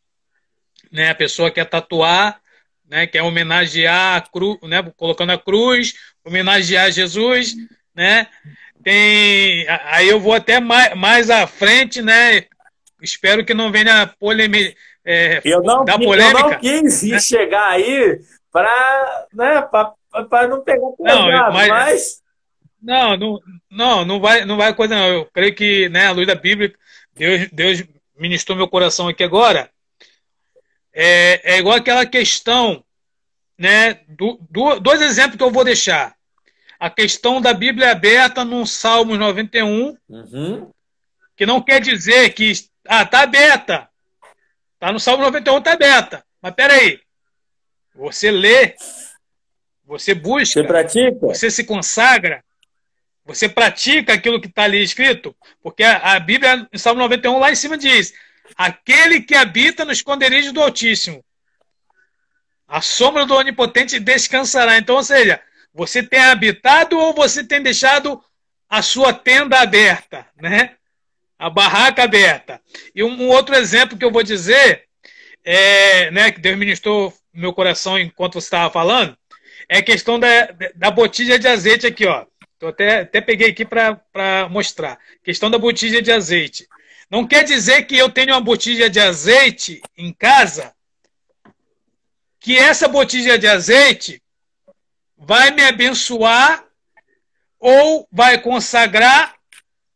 Né, a pessoa quer tatuar, né, quer homenagear a cruz, né, colocando a cruz, homenagear Jesus, né? Aí eu vou até mais à frente, né? Espero que não venha polêmica. Eu não quis chegar aí para, né, não pegar pesado, mas não vai coisa não. Eu creio que, né, à luz da Bíblia, Deus ministrou meu coração aqui agora. É igual aquela questão, né, dois exemplos que eu vou deixar. A questão da Bíblia aberta no Salmos 91, que não quer dizer que tá aberta. Tá no Salmo 91, tá aberta. Mas peraí. Você lê, você busca, você pratica, você se consagra, você pratica aquilo que está ali escrito, porque a Bíblia, no Salmo 91, lá em cima diz: aquele que habita no esconderijo do Altíssimo, a sombra do Onipotente descansará. Então, ou seja, você tem habitado ou você tem deixado a sua tenda aberta, né? A barraca aberta. E um outro exemplo que eu vou dizer, né, que Deus ministrou no meu coração enquanto você estava falando, é a questão da botija de azeite aqui, ó. Eu até peguei aqui para mostrar. Questão da botija de azeite. Não quer dizer que eu tenho uma botija de azeite em casa, que essa botija de azeite vai me abençoar ou vai consagrar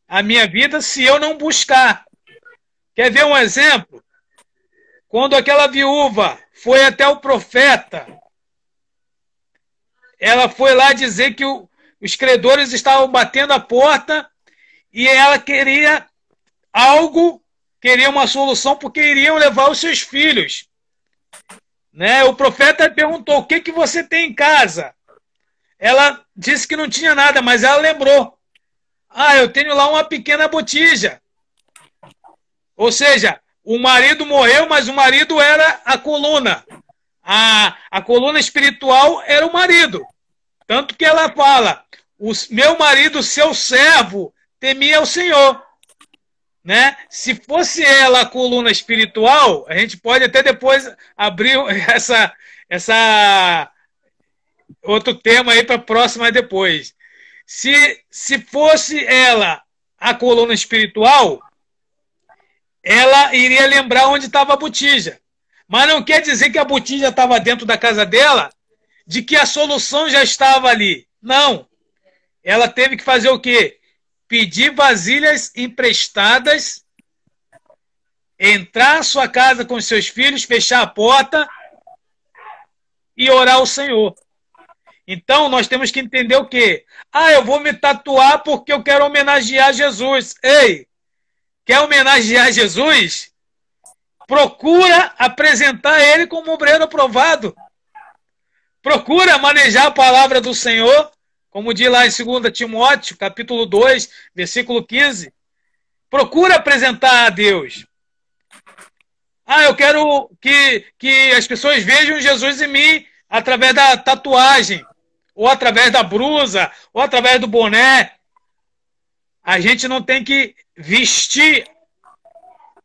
a minha vida se eu não buscar. Quer ver um exemplo? Quando aquela viúva foi até o profeta, ela foi lá dizer que os credores estavam batendo a porta e ela queria algo, queria uma solução porque iriam levar os seus filhos. Né? O profeta perguntou, o que você tem em casa? Ela disse que não tinha nada, mas ela lembrou. Eu tenho lá uma pequena botija. Ou seja, o marido morreu, mas o marido era a coluna. A coluna espiritual era o marido. Tanto que ela fala, o meu marido, seu servo, temia o Senhor. Né? Se fosse ela a coluna espiritual, a gente pode até depois abrir essa outro tema aí para a próxima depois. Se fosse ela a coluna espiritual, ela iria lembrar onde estava a botija. Mas não quer dizer que a botija estava dentro da casa dela, de que a solução já estava ali. Não. Ela teve que fazer o quê? Pedir vasilhas emprestadas, entrar na sua casa com os seus filhos, fechar a porta e orar ao Senhor. Então, nós temos que entender o quê? Eu vou me tatuar porque eu quero homenagear Jesus. Ei, quer homenagear Jesus? Procura apresentar ele como obreiro aprovado. Procura manejar a palavra do Senhor, como diz lá em 2 Timóteo, capítulo 2, versículo 15. Procura apresentar a Deus. Eu quero que as pessoas vejam Jesus em mim através da tatuagem, ou através da blusa, ou através do boné. A gente não tem que vestir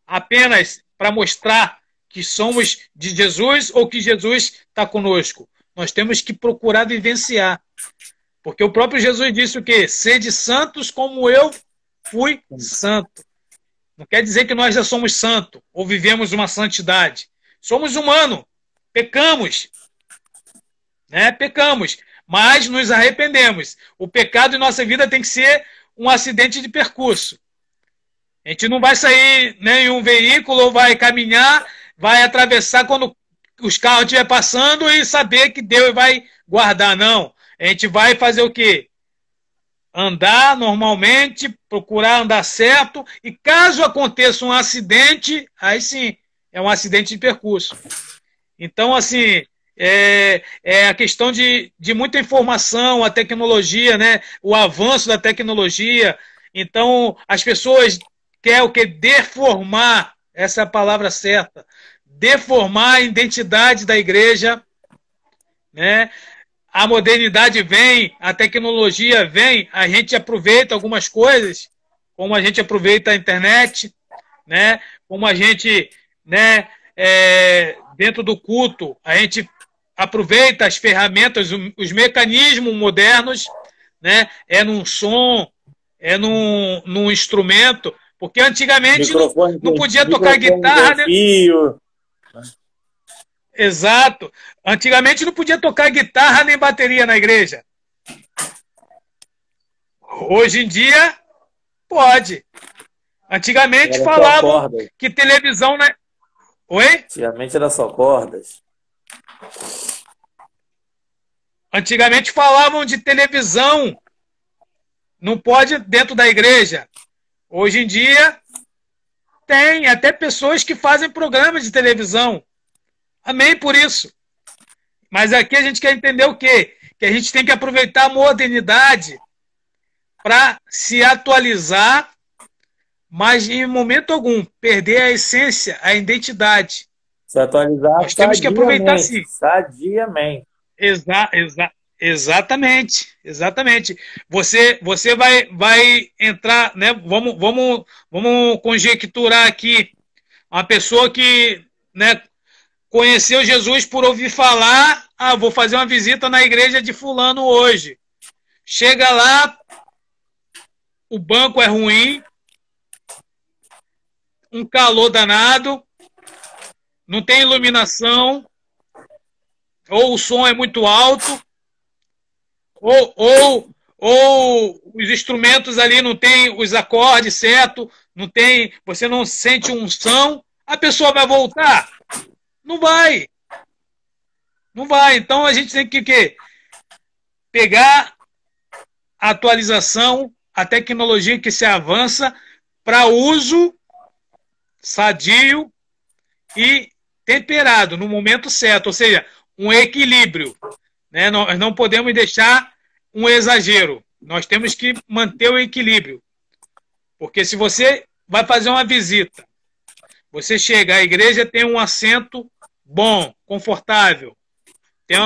apenas para mostrar que somos de Jesus ou que Jesus está conosco. Nós temos que procurar vivenciar. Porque o próprio Jesus disse o quê? Sede santos como eu fui santo. Não quer dizer que nós já somos santos ou vivemos uma santidade. Somos humanos. Pecamos. Né? Pecamos. Mas nos arrependemos. O pecado em nossa vida tem que ser um acidente de percurso. A gente não vai sair em um veículo ou vai caminhar, vai atravessar quando os carros estiverem passando e saber que Deus vai guardar. Não. A gente vai fazer o quê? Andar normalmente, procurar andar certo, e caso aconteça um acidente, aí sim, é um acidente de percurso. Então, assim, é a questão de muita informação, a tecnologia, né? O avanço da tecnologia. Então, as pessoas querem o quê? Deformar, essa é a palavra certa, deformar a identidade da igreja, né? A modernidade vem, a tecnologia vem, a gente aproveita algumas coisas, como a gente aproveita a internet, né? Como a gente, né, dentro do culto, a gente aproveita as ferramentas, os mecanismos modernos, né? É num som, é num instrumento, porque antigamente não podia tocar guitarra, né? Exato. Antigamente não podia tocar guitarra nem bateria na igreja. Hoje em dia, pode. Antigamente falavam que televisão... Né? Oi? Antigamente era só cordas. Antigamente falavam de televisão. Não pode dentro da igreja. Hoje em dia, tem até pessoas que fazem programas de televisão. Amém por isso. Mas aqui a gente quer entender o quê? Que a gente tem que aproveitar a modernidade para se atualizar, mas em momento algum perder a essência, a identidade. Se atualizar. Nós temos que aproveitar sim. Sadiamente. Exatamente. Você vai entrar, né? Vamos conjecturar aqui uma pessoa que, né, conheceu Jesus por ouvir falar, vou fazer uma visita na igreja de fulano hoje. Chega lá, o banco é ruim, um calor danado, não tem iluminação, ou o som é muito alto, ou os instrumentos ali não tem os acordes certos, não tem, você não sente unção, a pessoa vai voltar? Não vai. Não vai. Então a gente tem que pegar a atualização, a tecnologia que se avança para uso sadio e temperado no momento certo, ou seja, um equilíbrio, né? Nós não podemos deixar um exagero, nós temos que manter o equilíbrio, porque se você vai fazer uma visita, você chega, a igreja tem um assento bom, confortável, tem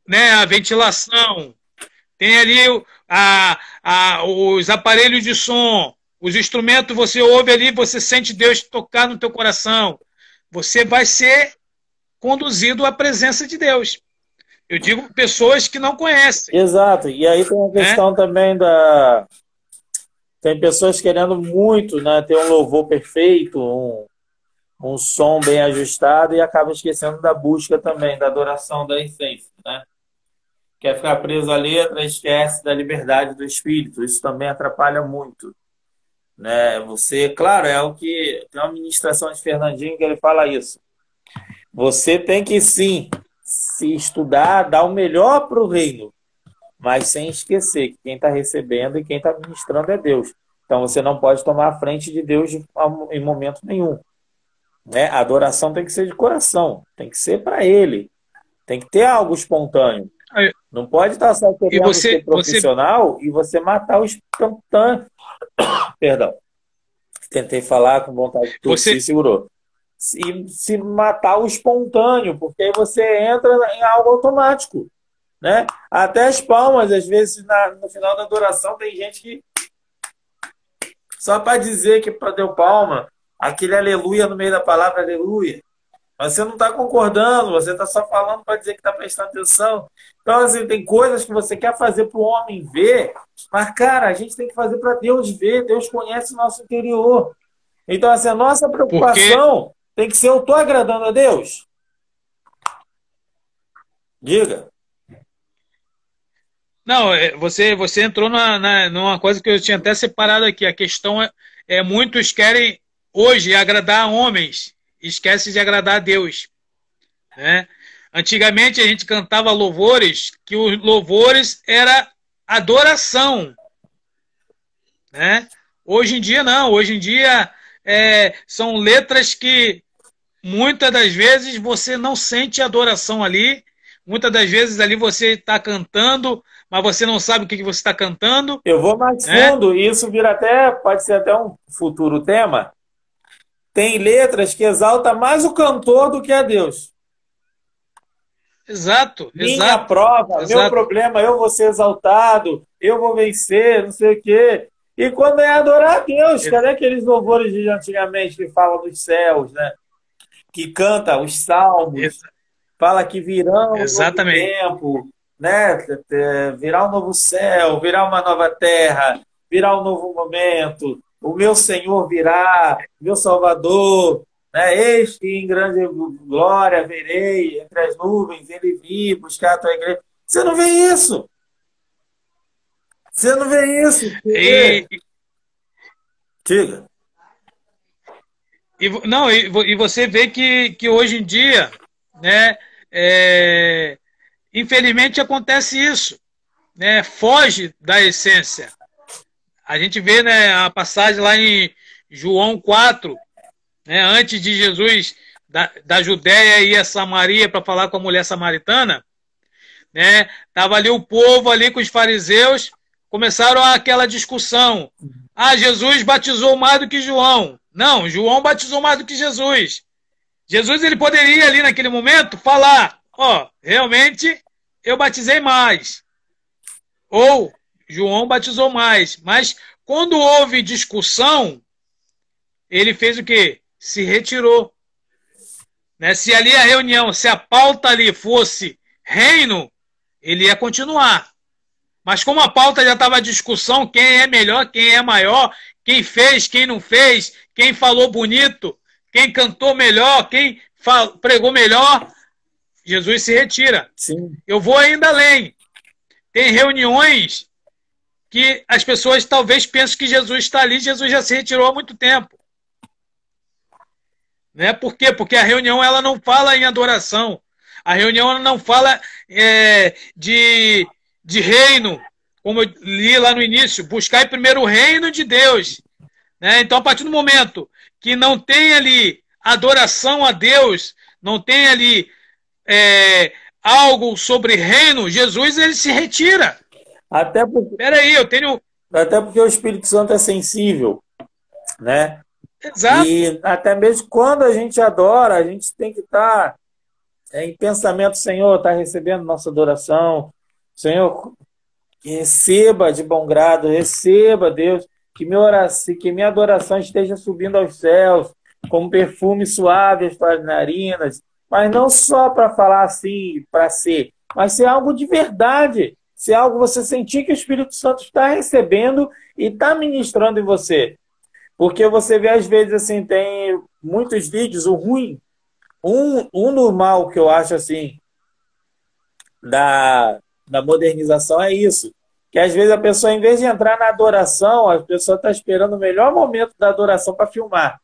né, a ventilação, tem ali os aparelhos de som, os instrumentos, você ouve ali, você sente Deus tocar no teu coração. Você vai ser conduzido à presença de Deus. Eu digo pessoas que não conhecem. Exato. E aí tem a questão também da... Tem pessoas querendo muito, né, ter um louvor perfeito, um som bem ajustado, e acaba esquecendo da busca também, da adoração, da essência, né? Quer ficar preso à letra, esquece da liberdade do espírito. Isso também atrapalha muito, né? Você, claro, é o que tem uma ministração de Fernandinho que ele fala isso. Você tem que sim se estudar, dar o melhor para o reino, mas sem esquecer que quem está recebendo e quem está ministrando é Deus. Então você não pode tomar a frente de Deus em momento nenhum, né? A adoração tem que ser de coração, tem que ser para Ele, tem que ter algo espontâneo. Não pode estar só querendo ser profissional e você matar o espontâneo. Perdão. Tentei falar com vontade de tossir, segurou. Se matar o espontâneo, porque aí você entra em algo automático, né? Até as palmas, às vezes, no final da adoração, tem gente que só para dizer que deu palma, aquele aleluia no meio da palavra aleluia. Mas você não está concordando, você está só falando para dizer que está prestando atenção. Então, assim, tem coisas que você quer fazer para o homem ver, mas, cara, a gente tem que fazer para Deus ver. Deus conhece o nosso interior. Então, assim, a nossa preocupação tem que ser: eu estou agradando a Deus? Diga. Não, você entrou numa coisa que eu tinha até separado aqui. A questão muitos querem hoje agradar homens, esquece de agradar a Deus, né? Antigamente a gente cantava louvores, que os louvores era adoração, né? Hoje em dia não, hoje em dia são letras que muitas das vezes você não sente adoração ali, muitas das vezes ali você está cantando, mas você não sabe o que você está cantando. Eu vou mais fundo, e isso pode ser até um futuro tema. Tem letras que exaltam mais o cantor do que a Deus. Exato. Minha prova, meu problema, eu vou ser exaltado, eu vou vencer, não sei o quê. E quando é adorar a Deus, cadê aqueles louvores de antigamente que falam dos céus, né? Que canta os salmos, fala que virão um novo tempo, né? Virá um novo céu, virá uma nova terra, virá um novo momento. O meu Senhor virá, meu Salvador, né? Eis que em grande glória verei entre as nuvens, ele vir buscar a tua igreja. Você não vê isso. Você não vê isso. Diga. E você vê que hoje em dia, né, infelizmente acontece isso, né? Foge da essência. A gente vê, né, a passagem lá em João 4, né, antes de Jesus da Judéia ir a Samaria para falar com a mulher samaritana, né? Tava ali o povo ali com os fariseus, começaram aquela discussão. Ah, Jesus batizou mais do que João. Não, João batizou mais do que Jesus. Jesus, ele poderia ali naquele momento falar: ó, realmente eu batizei mais. Ou João batizou mais. Mas quando houve discussão, ele fez o quê? Se retirou. Né? Se ali a reunião, se a pauta ali fosse reino, ele ia continuar. Mas como a pauta já estava discussão, quem é melhor, quem é maior, quem fez, quem não fez, quem falou bonito, quem cantou melhor, quem pregou melhor, Jesus se retira. Sim. Eu vou ainda além. Tem reuniões que as pessoas talvez pensem que Jesus está ali, Jesus já se retirou há muito tempo. Né? Por quê? Porque a reunião ela não fala em adoração. A reunião ela não fala de reino, como eu li lá no início, buscar primeiro o reino de Deus. Né? Então, a partir do momento que não tem ali adoração a Deus, não tem ali algo sobre reino, Jesus ele se retira. Até porque, peraí, eu tenho... Até porque o Espírito Santo é sensível, né? Exato. E até mesmo quando a gente adora, a gente tem que estar em pensamento, Senhor, está recebendo nossa adoração. Senhor, receba de bom grado, receba, Deus, que minha adoração esteja subindo aos céus, como perfume suave às tuas narinas, mas não só para falar assim, para ser, mas ser algo de verdade, ser algo você sentir que o Espírito Santo está recebendo e está ministrando em você. Porque você vê, às vezes, assim, tem muitos vídeos, o ruim, normal que eu acho, assim, da modernização é isso. Que, às vezes, a pessoa, em vez de entrar na adoração, a pessoa está esperando o melhor momento da adoração para filmar.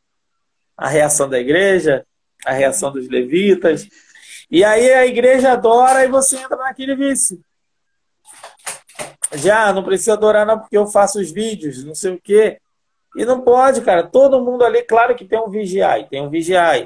A reação da igreja, a reação dos levitas. E aí a igreja adora e você entra naquele vício. Já, não precisa adorar não, porque eu faço os vídeos, não sei o quê. E não pode, cara. Todo mundo ali, claro que tem um vigiai,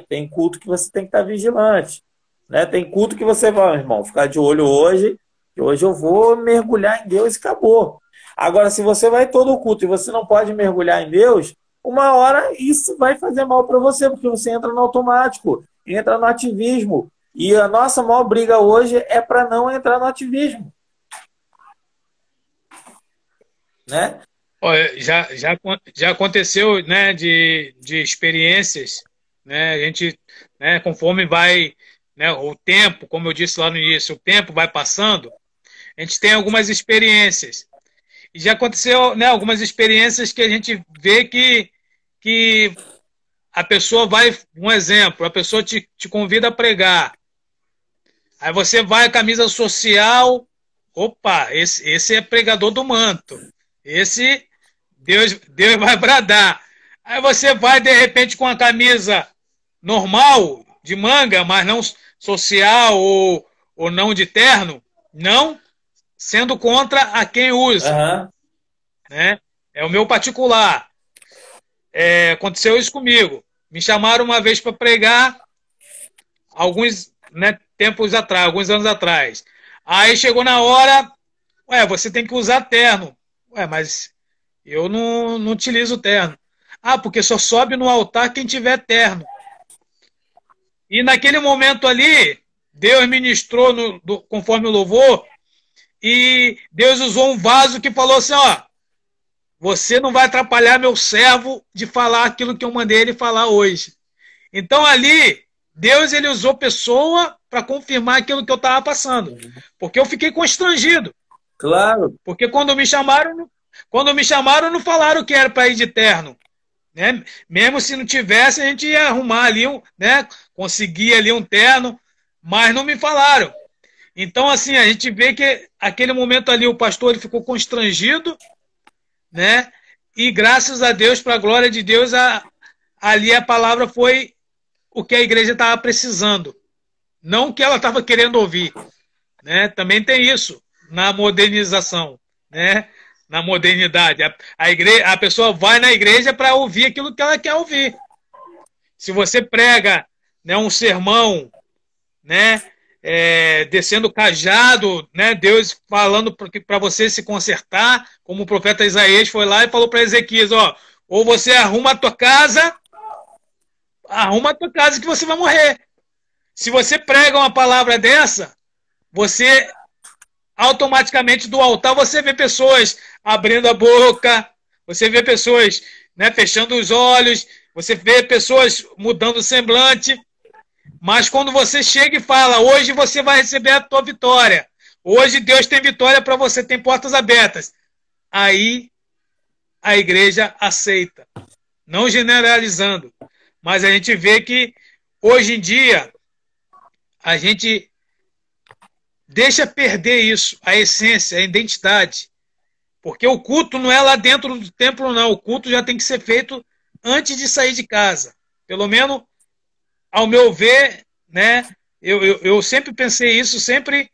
tem culto que você tem que estar vigilante. Né? Tem culto que você vai, irmão, ficar de olho hoje, e hoje eu vou mergulhar em Deus e acabou. Agora, se você vai todo o culto e você não pode mergulhar em Deus, uma hora isso vai fazer mal para você, porque você entra no automático, entra no ativismo. E a nossa maior briga hoje é para não entrar no ativismo. Né? Já aconteceu, né, de experiências, né, a gente, né, conforme vai, né, o tempo, como eu disse lá no início, o tempo vai passando, a gente tem algumas experiências. E já aconteceu, né, algumas experiências que a gente vê que a pessoa vai, um exemplo, a pessoa te convida a pregar. Aí você vai, camisa social, opa, esse é pregador do manto. Esse, Deus vai bradar. Aí você vai, de repente, com a camisa normal, de manga, mas não social ou não de terno, não sendo contra a quem usa. Uhum. Né? É o meu particular. Aconteceu isso comigo. Me chamaram uma vez para pregar alguns, né, tempos atrás, alguns anos atrás. Aí chegou na hora, você tem que usar terno. Mas eu não utilizo terno. Porque só sobe no altar quem tiver terno. E naquele momento ali, Deus ministrou conforme o louvor, e Deus usou um vaso que falou assim, você não vai atrapalhar meu servo de falar aquilo que eu mandei ele falar hoje. Então ali, Deus ele usou pessoa para confirmar aquilo que eu estava passando. Porque eu fiquei constrangido. Claro. Porque quando me chamaram, não falaram que era para ir de terno. Né? Mesmo se não tivesse, a gente ia arrumar ali, né? Conseguir ali um terno, mas não me falaram. Então, assim, a gente vê que aquele momento ali o pastor ele ficou constrangido, né? E graças a Deus, para a glória de Deus, ali a palavra foi o que a igreja estava precisando. Não o que ela estava querendo ouvir. Né? Também tem isso na modernização, né? Na modernidade. A pessoa vai na igreja para ouvir aquilo que ela quer ouvir. Se você prega, né, um sermão, né, descendo cajado, né, Deus falando para você se consertar, como o profeta Isaías foi lá e falou para Ezequias, ou você arruma a tua casa que você vai morrer. Se você prega uma palavra dessa, você automaticamente do altar você vê pessoas abrindo a boca, você vê pessoas, né, fechando os olhos, você vê pessoas mudando o semblante, mas quando você chega e fala, hoje você vai receber a tua vitória, Hoje Deus tem vitória para você, tem portas abertas. Aí a igreja aceita. Não generalizando, mas a gente vê que hoje em dia a gente deixa perder isso, a essência, a identidade. Porque o culto não é lá dentro do templo, não. O culto já tem que ser feito antes de sair de casa. Pelo menos, ao meu ver, né? Eu sempre pensei isso, sempre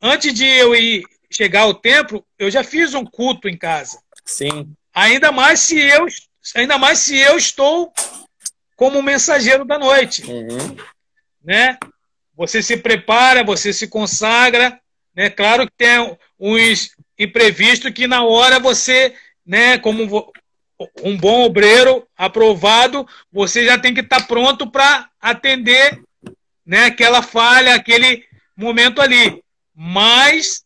antes de eu ir chegar ao templo, eu já fiz um culto em casa. Sim. Ainda mais se eu estou como mensageiro da noite. Uhum. Né? Você se prepara, você se consagra, né? Claro que tem uns imprevistos que na hora você, né, como um bom obreiro aprovado, você já tem que estar pronto para atender, né, aquela falha, aquele momento ali. Mas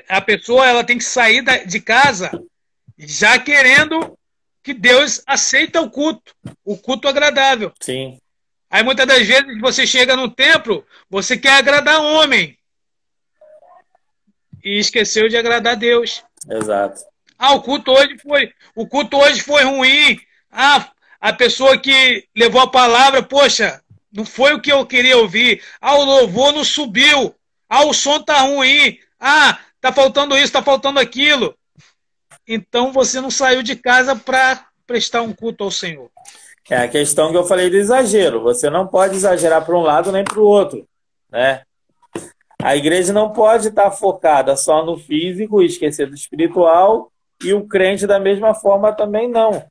a pessoa ela tem que sair de casa já querendo que Deus aceita o culto agradável. Sim. Aí muitas das vezes você chega no templo, você quer agradar homem e esqueceu de agradar Deus. Exato. Ah, o culto hoje foi ruim. Ah, a pessoa que levou a palavra, poxa, não foi o que eu queria ouvir. Ah, o louvor não subiu. Ah, o som tá ruim. Ah, tá faltando isso, tá faltando aquilo. Então você não saiu de casa para prestar um culto ao Senhor. É a questão que eu falei do exagero. Você não pode exagerar para um lado nem para o outro, né? A igreja não pode estar focada só no físico e esquecer do espiritual, e o crente da mesma forma também não,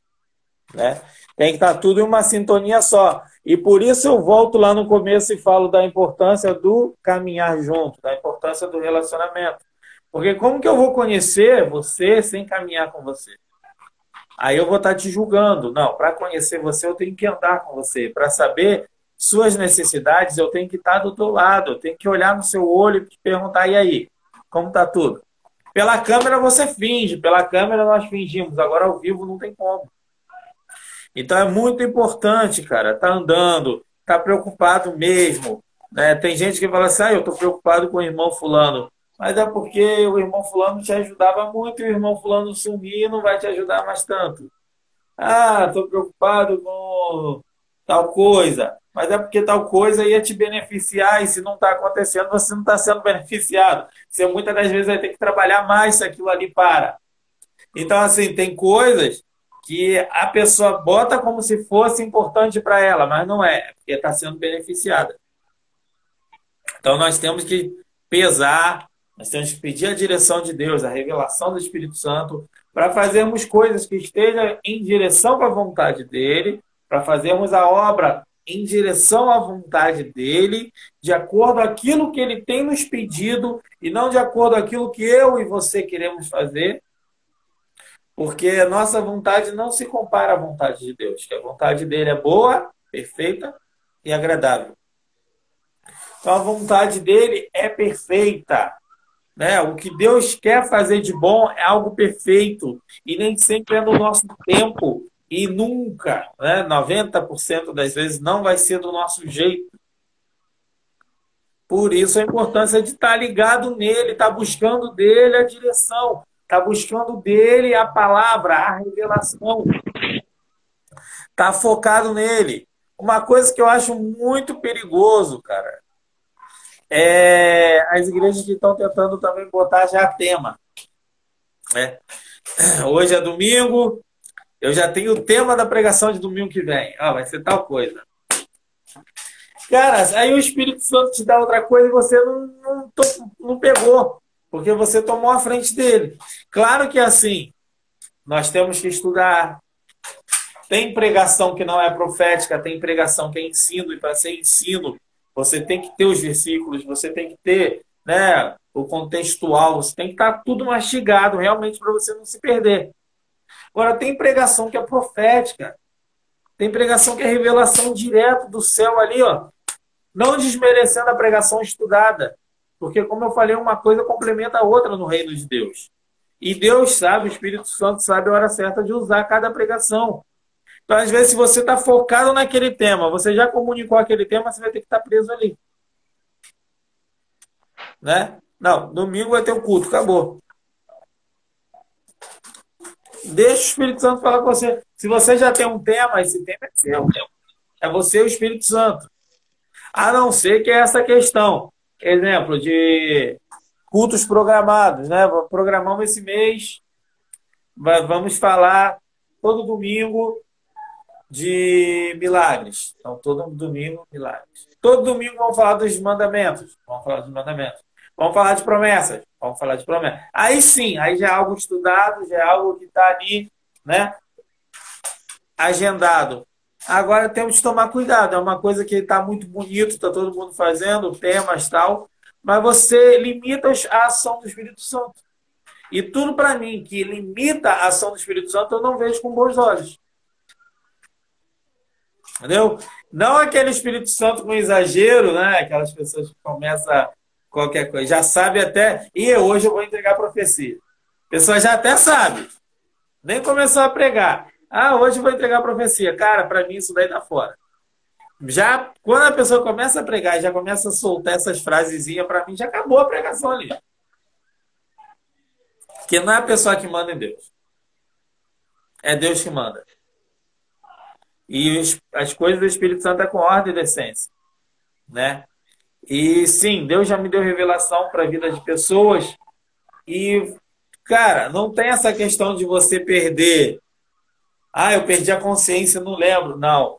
né? Tem que estar tudo em uma sintonia só. E por isso eu volto lá no começo e falo da importância do caminhar junto, da importância do relacionamento. Porque como que eu vou conhecer você sem caminhar com você? Aí eu vou estar te julgando. Não, para conhecer você, eu tenho que andar com você. Para saber suas necessidades, eu tenho que estar do teu lado. Eu tenho que olhar no seu olho e te perguntar, e aí? Como está tudo? Pela câmera você finge, pela câmera nós fingimos. Agora ao vivo não tem como. Então é muito importante, cara, tá andando, tá preocupado mesmo, né? Tem gente que fala assim, eu tô preocupado com o irmão fulano. Mas é porque o irmão fulano te ajudava muito e o irmão fulano sumir e não vai te ajudar mais tanto. Ah, estou preocupado com tal coisa. Mas é porque tal coisa ia te beneficiar e se não está acontecendo, você não está sendo beneficiado. Você muitas das vezes vai ter que trabalhar mais se aquilo ali para. Então, assim, tem coisas que a pessoa bota como se fosse importante para ela, mas não é, porque está sendo beneficiada. Então, nós temos que pesar. Nós temos que pedir a direção de Deus, a revelação do Espírito Santo, para fazermos coisas que estejam em direção à vontade dEle, para fazermos a obra em direção à vontade dEle, de acordo com aquilo que Ele tem nos pedido, e não de acordo com aquilo que eu e você queremos fazer, porque a nossa vontade não se compara à vontade de Deus, que a vontade dEle é boa, perfeita e agradável. Então a vontade dEle é perfeita. Né? O que Deus quer fazer de bom é algo perfeito e nem sempre é no nosso tempo e nunca, né? 90% das vezes não vai ser do nosso jeito. Por isso a importância de estar ligado nele, estar buscando dele a direção, estar buscando dele a palavra, a revelação, estar focado nele. Uma coisa que eu acho muito perigoso, cara, as igrejas que estão tentando também botar já tema. Né? Hoje é domingo, eu já tenho o tema da pregação de domingo que vem. Vai ser tal coisa. Cara, aí o Espírito Santo te dá outra coisa e você não pegou, porque você tomou a frente dele. Claro que assim, nós temos que estudar. Tem pregação que não é profética, tem pregação que é ensino, e para ser ensino, você tem que ter os versículos, você tem que ter, né, o contextual, você tem que estar tudo mastigado realmente para você não se perder. Agora, tem pregação que é profética, tem pregação que é revelação direto do céu ali, ó, não desmerecendo a pregação estudada, porque, como eu falei, uma coisa complementa a outra no reino de Deus. E Deus sabe, o Espírito Santo sabe a hora certa de usar cada pregação. Então, às vezes, se você está focado naquele tema, você já comunicou aquele tema, você vai ter que estar preso ali. né? Não, domingo vai ter o culto, acabou. Deixa o Espírito Santo falar com você. Se você já tem um tema, esse tema é seu. É você e o Espírito Santo. A não ser que é essa questão. Exemplo de cultos programados, né? Programamos esse mês, vamos falar todo domingo de milagres. Então, todo domingo, milagres. Todo domingo vamos falar dos mandamentos. Vamos falar dos mandamentos. Vamos falar de promessas. Vamos falar de promessas. Aí sim, aí já é algo estudado, já é algo que está ali, né? Agendado. Agora temos que tomar cuidado. É uma coisa que está muito bonito, está todo mundo fazendo, temas e tal, mas você limita a ação do Espírito Santo. E tudo para mim que limita a ação do Espírito Santo, eu não vejo com bons olhos. Entendeu? Não aquele Espírito Santo com exagero, né? Aquelas pessoas que começam qualquer coisa, já sabe até, e hoje eu vou entregar a profecia. A pessoa já até sabe. Nem começou a pregar. Ah, hoje eu vou entregar a profecia. Cara, para mim isso daí tá fora. Já quando a pessoa começa a pregar, já começa a soltar essas frasezinhas, para mim já acabou a pregação ali. Porque não é a pessoa que manda em Deus. É Deus que manda. E as coisas do Espírito Santo é com ordem e decência, né? E sim, Deus já me deu revelação para a vida de pessoas. E, cara, não tem essa questão de você perder. Ah, eu perdi a consciência, não lembro. Não.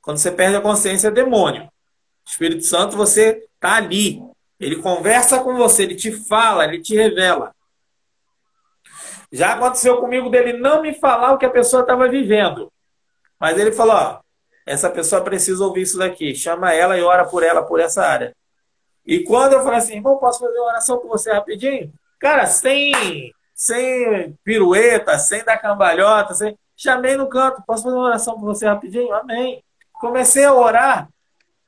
Quando você perde a consciência, é demônio. O Espírito Santo, você tá ali. Ele conversa com você, ele te fala, ele te revela. Já aconteceu comigo dele não me falar o que a pessoa estava vivendo. Mas ele falou, ó, essa pessoa precisa ouvir isso daqui. Chama ela e ora por ela, por essa área. E quando eu falei assim, irmão, posso fazer uma oração com você rapidinho? Cara, sem pirueta, sem dar cambalhota, chamei no canto, posso fazer uma oração com você rapidinho? Amém. Comecei a orar,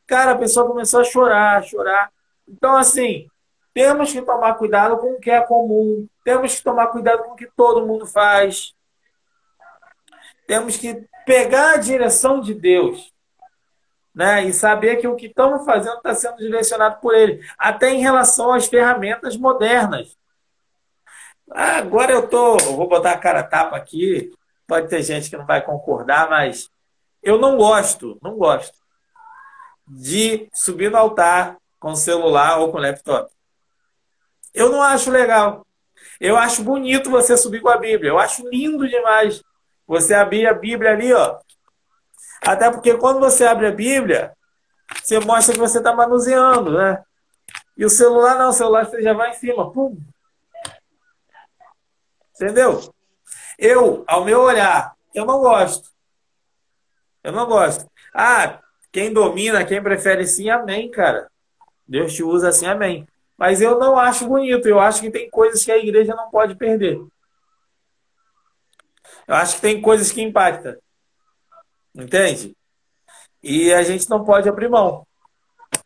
cara, a pessoa começou a chorar. Então, assim, temos que tomar cuidado com o que é comum, temos que tomar cuidado com o que todo mundo faz. Temos que pegar a direção de Deus, né? E saber que o que estamos fazendo está sendo direcionado por Ele. Até em relação às ferramentas modernas. Agora eu vou botar a cara a tapa aqui. Pode ter gente que não vai concordar, mas eu não gosto de subir no altar com celular ou com laptop. Eu não acho legal. Eu acho bonito você subir com a Bíblia. Eu acho lindo demais. Você abrir a Bíblia ali, ó. Até porque quando você abre a Bíblia, você mostra que você está manuseando, né? E o celular não, o celular você já vai em cima. Pum. Entendeu? Ao meu olhar, eu não gosto. Eu não gosto. Ah, quem domina, quem prefere sim, amém, cara. Deus te usa assim, amém. Mas eu não acho bonito. Eu acho que tem coisas que a igreja não pode perder. Eu acho que tem coisas que impactam. Entende? E a gente não pode abrir mão.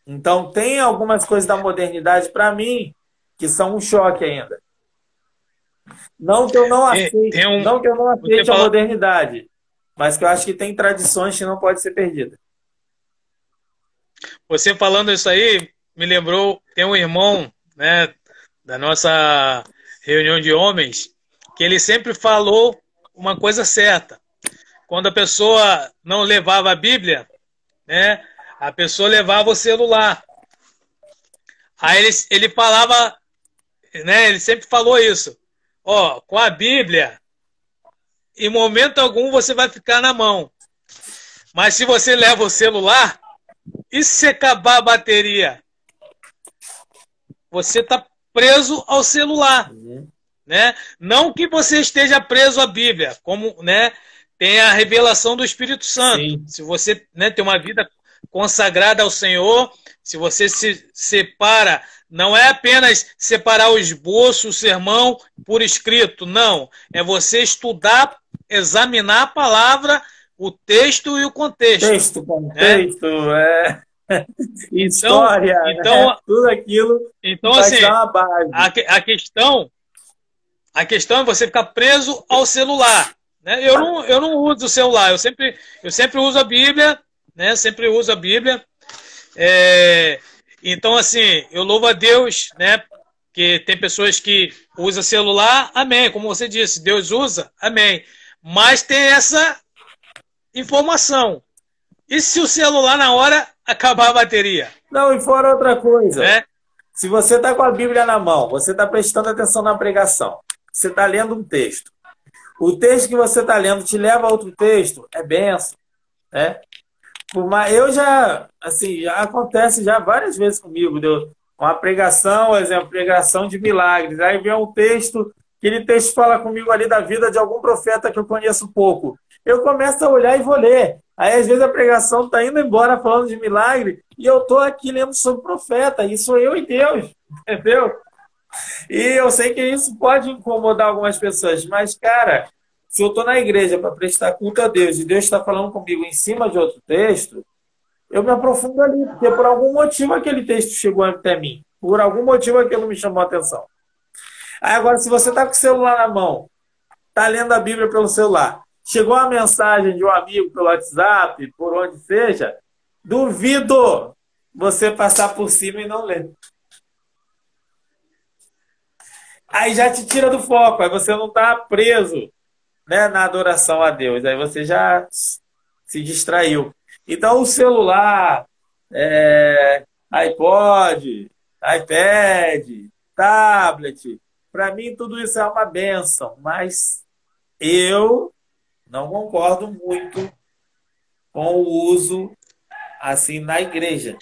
Então, tem algumas coisas da modernidade, para mim, que são um choque ainda. Não que eu não aceite, a modernidade, mas que eu acho que tem tradições que não podem ser perdidas. Você falando isso aí, me lembrou, tem um irmão, né, da nossa reunião de homens, que ele sempre falou uma coisa certa. Quando a pessoa não levava a Bíblia, né, a pessoa levava o celular. Aí ele falava, né, ele sempre falou isso. Ó, com a Bíblia, em momento algum você vai ficar na mão. Mas se você leva o celular, e se acabar a bateria? Você está preso ao celular. Né? Não que você esteja preso à Bíblia, como, né, tem a revelação do Espírito Santo. Sim. Se você, né, tem uma vida consagrada ao Senhor, se você se separa, não é apenas separar o esboço, o sermão por escrito, não. É você estudar, examinar a palavra, o texto e o contexto. Contexto, né? História, então, né? Tudo aquilo. Então, assim, a questão é você ficar preso ao celular. Né? Eu não uso o celular, eu sempre uso a Bíblia, né? Sempre uso a Bíblia. Então, assim, eu louvo a Deus, né? Que tem pessoas que usam celular, amém. Como você disse, Deus usa, amém. Mas tem essa informação. E se o celular na hora acabar a bateria? Não, e fora outra coisa. Né? Se você está com a Bíblia na mão, você está prestando atenção na pregação, você está lendo um texto. O texto que você está lendo te leva a outro texto, é benção. Né? Eu já, assim, já acontece já várias vezes comigo, deu uma pregação, por exemplo, pregação de milagres. Aí vem um texto, aquele texto fala comigo ali da vida de algum profeta que eu conheço pouco. Eu começo a olhar e vou ler. Aí, às vezes, a pregação está indo embora falando de milagre e eu estou aqui lendo sobre o profeta. E sou eu e Deus, entendeu? E eu sei que isso pode incomodar algumas pessoas, mas, cara, se eu estou na igreja para prestar culto a Deus e Deus está falando comigo em cima de outro texto, eu me aprofundo ali, porque por algum motivo aquele texto chegou até mim. Por algum motivo aquilo me chamou a atenção. Aí, agora, se você está com o celular na mão, está lendo a Bíblia pelo celular, chegou uma mensagem de um amigo pelo WhatsApp, por onde seja, duvido você passar por cima e não ler. Aí já te tira do foco, aí você não está preso, né, na adoração a Deus, aí você já se distraiu. Então o celular, iPod, iPad, tablet, para mim tudo isso é uma bênção, mas eu não concordo muito com o uso assim na igreja.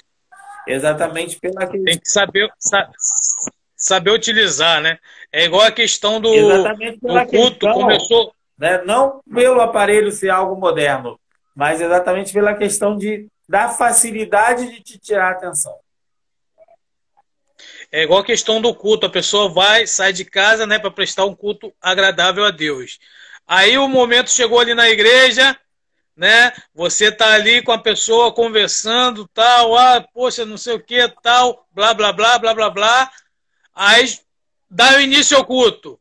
Exatamente pela questão. Tem que saber utilizar, né? É igual a questão do culto, questão, começou... Né? Não pelo aparelho ser algo moderno, mas exatamente pela questão da facilidade de te tirar a atenção. É igual a questão do culto. A pessoa sai de casa, né, para prestar um culto agradável a Deus. Aí o momento chegou ali na igreja, né? Você tá ali com a pessoa conversando, tal, poxa, não sei o que, tal, blá, blá, blá, blá, blá, blá. Aí dá o início ao culto.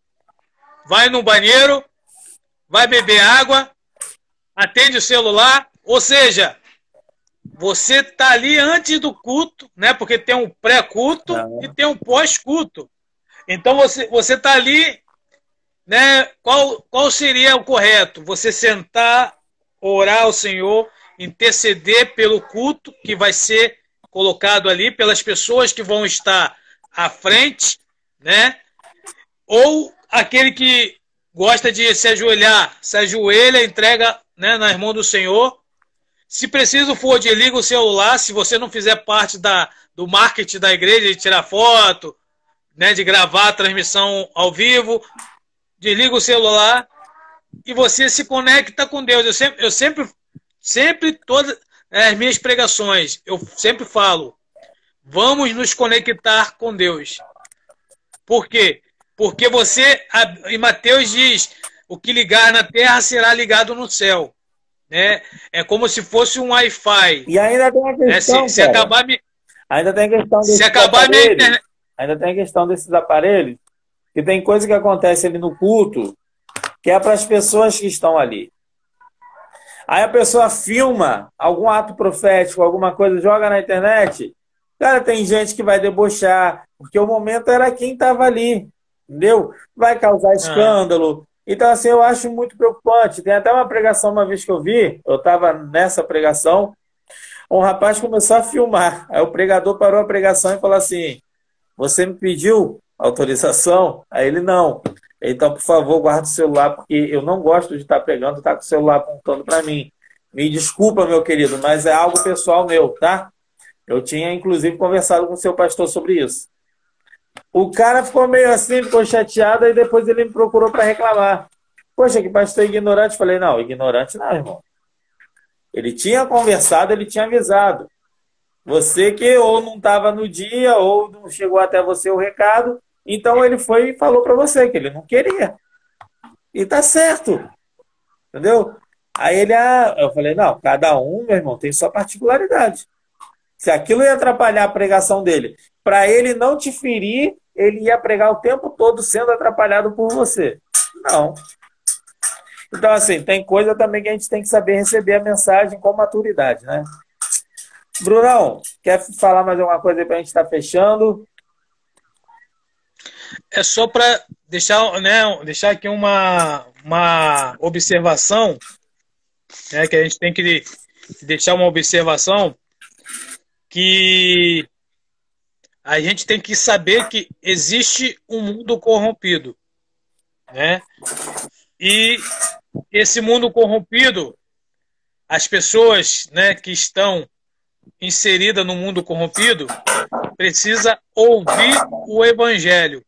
Vai no banheiro, vai beber água, atende o celular, ou seja, você tá ali antes do culto, né? Porque tem um pré-culto e tem um pós-culto. Então você tá ali, né? Qual seria o correto? Você sentar, orar ao Senhor, interceder pelo culto que vai ser colocado ali, pelas pessoas que vão estar à frente, né? Ou aquele que gosta de se ajoelhar, se ajoelha, entrega, né, nas mãos do Senhor. Se preciso for, desliga o celular, se você não fizer parte do marketing da igreja, de tirar foto, né, de gravar a transmissão ao vivo, desliga o celular e você se conecta com Deus. Eu sempre todas as minhas pregações, eu sempre falo, vamos nos conectar com Deus. Por quê? Porque em Mateus diz, o que ligar na terra será ligado no céu. Né? É como se fosse um Wi-Fi. E ainda tem a questão, se acabar ainda tem a questão desses ainda tem a questão desses aparelhos, que tem coisa que acontece ali no culto, que é para as pessoas que estão ali. Aí a pessoa filma algum ato profético, alguma coisa, joga na internet. Cara, tem gente que vai debochar, porque o momento era quem estava ali, entendeu? Vai causar escândalo. Então, assim, eu acho muito preocupante. Tem até uma pregação uma vez que eu vi, eu estava nessa pregação, um rapaz começou a filmar. Aí o pregador parou a pregação e falou assim, você me pediu autorização? Aí ele, não. Então, por favor, guarda o celular, porque eu não gosto de estar pegando, estar com o celular apontando para mim. Me desculpa, meu querido, mas é algo pessoal meu, tá? Eu tinha, inclusive, conversado com o seu pastor sobre isso. O cara ficou meio assim, ficou chateado, e depois ele me procurou para reclamar. Poxa, que pastor ignorante. Falei, não, ignorante não, irmão. Ele tinha conversado, ele tinha avisado. Você que ou não estava no dia, ou não chegou até você o recado, então ele foi e falou para você que ele não queria. E tá certo. Entendeu? Aí eu falei, não, cada um, meu irmão, tem sua particularidade. Se aquilo ia atrapalhar a pregação dele, para ele não te ferir, ele ia pregar o tempo todo sendo atrapalhado por você. Não. Então, assim, tem coisa também que a gente tem que saber receber a mensagem com maturidade, né? Brunão, quer falar mais alguma coisa aí para a gente estar fechando? É só para deixar, né, deixar aqui uma observação, né, que a gente tem que deixar uma observação, que a gente tem que saber que existe um mundo corrompido, né? E esse mundo corrompido, as pessoas, né, que estão inseridas no mundo corrompido, precisa ouvir o evangelho,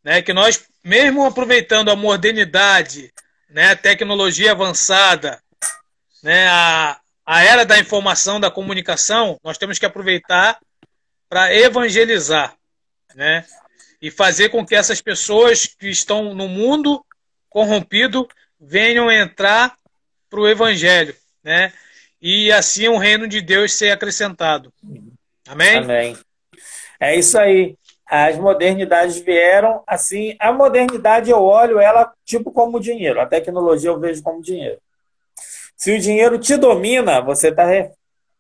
né? Que nós, mesmo aproveitando a modernidade, né, a tecnologia avançada, né, a era da informação, da comunicação, nós temos que aproveitar para evangelizar, né? E fazer com que essas pessoas que estão no mundo corrompido venham entrar para o evangelho, né? E assim o reino de Deus ser acrescentado. Amém? Amém. É isso aí. As modernidades vieram assim. A modernidade eu olho ela tipo como dinheiro. A tecnologia eu vejo como dinheiro. Se o dinheiro te domina, você está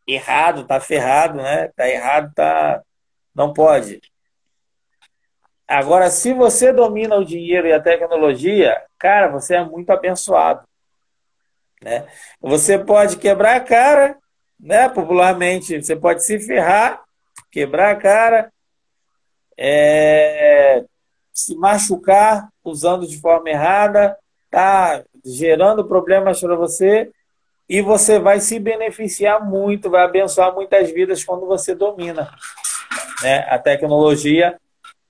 errado, está ferrado, né? Está errado, tá... não pode. Agora, se você domina o dinheiro e a tecnologia, cara, você é muito abençoado, né? Você pode quebrar a cara, né? Popularmente, você pode se ferrar, quebrar a cara, se machucar usando de forma errada, tá gerando problemas para você e você vai se beneficiar muito, vai abençoar muitas vidas quando você domina, né, a tecnologia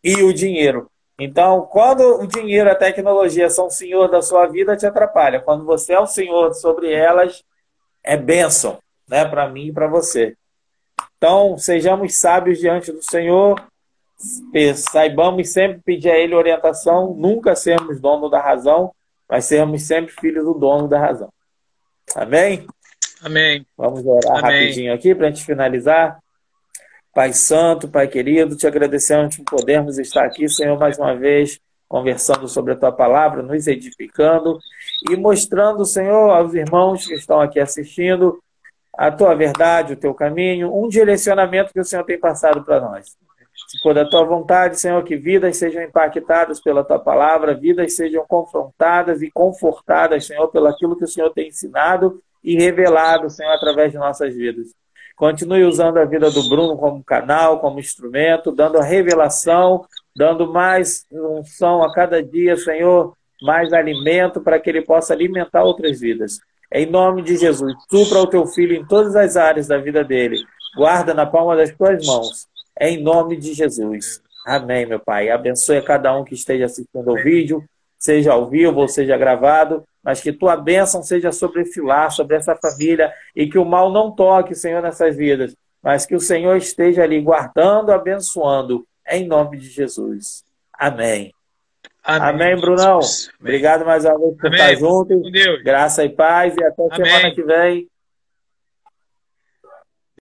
e o dinheiro. Então, quando o dinheiro e a tecnologia são o senhor da sua vida, te atrapalha. Quando você é o senhor sobre elas, é bênção, né, para mim e para você. Então, sejamos sábios diante do Senhor, saibamos sempre pedir a Ele orientação, nunca sermos dono da razão, mas sermos sempre filhos do dono da razão. Amém? Amém. Vamos orar Amém. rapidinho aqui para a gente finalizar. Pai Santo, Pai querido, te agradecemos por podermos estar aqui, Senhor, mais uma vez, conversando sobre a Tua palavra, nos edificando e mostrando, Senhor, aos irmãos que estão aqui assistindo, a Tua verdade, o Teu caminho, um direcionamento que o Senhor tem passado para nós. Se for da Tua vontade, Senhor, que vidas sejam impactadas pela Tua palavra, vidas sejam confrontadas e confortadas, Senhor, pelo aquilo que o Senhor tem ensinado e revelado, Senhor, através de nossas vidas. Continue usando a vida do Bruno como canal, como instrumento, dando a revelação, dando mais unção a cada dia, Senhor, mais alimento para que ele possa alimentar outras vidas. Em nome de Jesus, supra o teu filho em todas as áreas da vida dele. Guarda na palma das tuas mãos. Em nome de Jesus. Amém, meu Pai. Abençoe a cada um que esteja assistindo ao vídeo, seja ao vivo ou seja gravado, mas que tua bênção seja sobre esse lar, sobre essa família, e que o mal não toque, Senhor, nessas vidas, mas que o Senhor esteja ali guardando, abençoando, em nome de Jesus. Amém. Amém, Amém, Brunão. Amém. Obrigado mais uma vez por estar junto. Graça e paz, e até semana que vem.